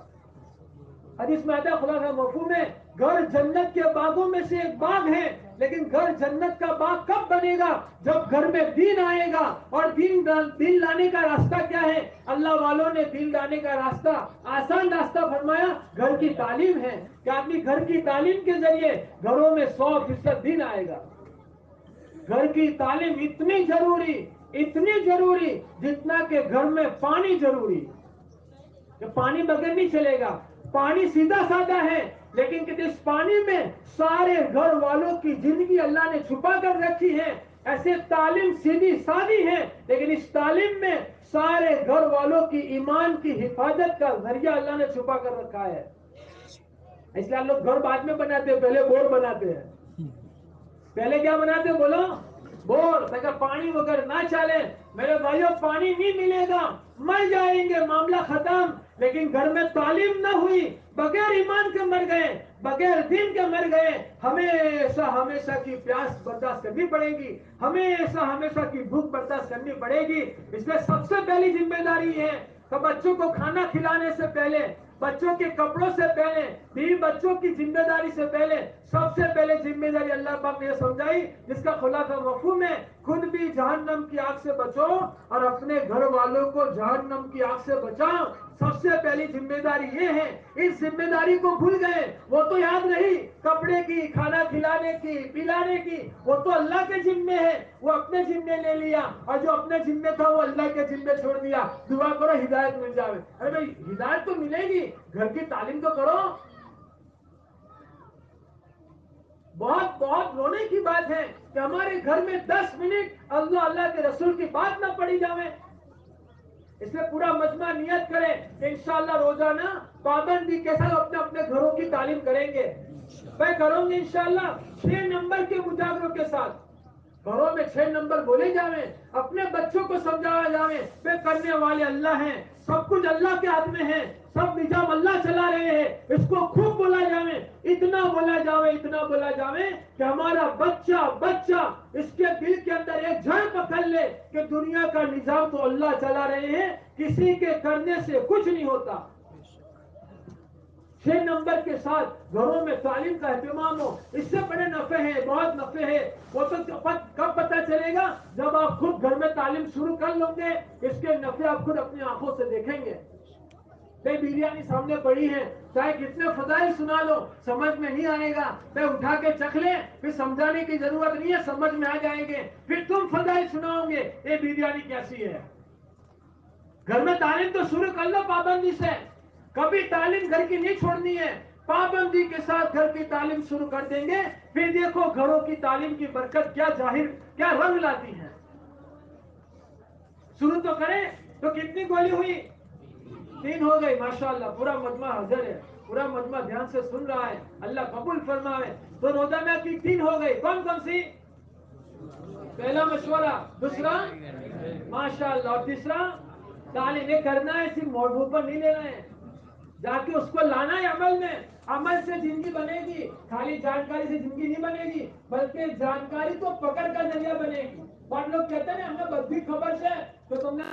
A: حدیث میں آتا ہے خلاصہ مفہوم ہے، گھر جنت کے باغوں میں سے ایک باغ ہے، لیکن گھر جنت کا باغ کب بنے گا؟ جب گھر میں دین آئے گا. اور دین لانے کا راستہ کیا ہے؟ اللہ والوں نے دین لانے کا راستہ آسان راستہ فرمایا، گھر کی تعلیم ہے کہ آدمی گھر کی تعلیم کے ذریعے گھروں میں 100% دین آئے گا. گھر کی تعلیم اتنی ضروری جتنا کہ گھر میں پانی ضروری. کہ پانی بغیر نہیں چلے گا. پانی سیدھا سادہ ہے، لیکن کہ اس پانی میں سارے گھر والوں کی زندگی اللہ نے چھپا کر رکھی ہے. ایسے تعلیم سیدھی سادی ہے، لیکن اس تعلیم میں سارے گھر والوں کی ایمان کی حفاظت کا ذریعہ اللہ نے چھپا کر رکھا ہے. اس لیے لوگ گھر بعد میں بناتے ہیں، پہلے بور بناتے ہیں. پہلے کیا بناتے ہیں بولو؟ بور، تاکہ پانی وغیرہ نہ چلے. میرے بھائیوں پانی نہیں ملے گا، مر جائیں گے، معاملہ ختم. لیکن گھر میں تعلیم نہ ہوئی، بغیر ایمان کے مر گئے، بغیر دین کے مر گئے، ہمیشہ کی پیاس برداشت کرنی پڑے گی، ہمیشہ کی بھوک برداشت کرنی پڑے گی. اس میں سب سے پہلی ذمہ داری ہے کہ بچوں کو کھانا کھلانے سے پہلے، بچوں کے کپڑوں سے پہلے، بیوی بچوں کی ذمہ داری سے پہلے سب سے پہلے ذمہ داری اللہ پاک نے سمجھائی، جس کا خلاصہ مفہوم ہے خود بھی جہنم کی آگ سے بچو اور اپنے گھر والوں کو جہنم کی آگ سے بچاؤ. سب سے پہلی ذمہ داری یہ ہے. اس ذمہ داری کو بھول گئے. وہ تو یاد رہی کپڑے کی، کھانا کھلانے کی، پلانے کی، وہ تو اللہ کے ذمے ہے، وہ اپنے ذمے لے لیا، اور جو اپنے ذمے تھا وہ اللہ کے ذمے چھوڑ دیا. دعا کرو ہدایت مل جائے. ارے بھائی ہدایت تو ملے گی، گھر کی تعلیم تو کرو. بہت بہت رونے کی بات ہے کہ ہمارے گھر میں 10 منٹ اللہ کے رسول کی بات نہ پڑھی جاوے. اس لیے پورا مجمع نیت کرے کہ انشاءاللہ روزانہ پابندی کے ساتھ اپنے اپنے گھروں کی تعلیم کریں گے. میں کروں گی انشاءاللہ 6 نمبر کے مجاہروں کے ساتھ. گھروں میں 6 نمبر بولے جاویں، اپنے بچوں کو سمجھایا جاویں کہ کرنے والے اللہ ہیں، سب کچھ اللہ کے ہاتھ میں ہے، سب نظام اللہ چلا رہے ہیں. اس کو خوب بولا جاویں، اتنا بولا جاویں کہ ہمارا بچہ اس کے دل کے اندر ایک جھڑ پکڑ لے کہ دنیا کا نظام تو اللہ چلا رہے ہیں، کسی کے کرنے سے کچھ نہیں ہوتا. 6 نمبر کے ساتھ گھروں میں تعلیم کا اہتمام ہو. اس سے بڑے نفع ہے، بہت نفع ہے. وہ تو کب پتہ چلے گا؟ جب آپ خود گھر میں تعلیم شروع کر لو گے. اس کے نفع آپ خود اپنی آنکھوں سے دیکھیں گے. میں بریانی سامنے پڑی ہے، چاہے کتنے فضائل سنا لو سمجھ میں نہیں آئے گا. میں اٹھا کے چکھ لیں، پھر سمجھانے کی ضرورت نہیں ہے، سمجھ میں آ جائیں گے. پھر تم فضائل سناؤ گے یہ بریانی کیسی ہے. گھر میں تعلیم تو شروع کر لو پابندی سے. کبھی تعلیم گھر کی نہیں چھوڑنی ہے. پابندی کے ساتھ گھر کی تعلیم شروع کر دیں گے، پھر دیکھو گھروں کی تعلیم کی برکت کیا رنگ لاتی ہے. شروع تو کریں. تو کتنی گولی ہوئی؟ 3 ہو گئی. ماشاءاللہ پورا مجمع حاضر ہے، پورا مجمع دھیان سے سن رہا ہے. اللہ قبول فرمائے. تو روزانہ کی 3 ہو گئی. کون کون سی؟ پہلا مشورہ، دوسرا ماشاءاللہ، اور تیسرا تعلیم. یہ کرنا ہے، صرف موضوع پر نہیں لینا ہے، جا کے اس کو لانا ہے عمل میں. عمل سے زندگی بنے گی، خالی جانکاری سے زندگی نہیں بنے گی، بلکہ جانکاری تو پکڑ کا ذریعہ بنے گی. بہت لوگ کہتے ہیں ہمیں بدھی خبر سے تو تم نے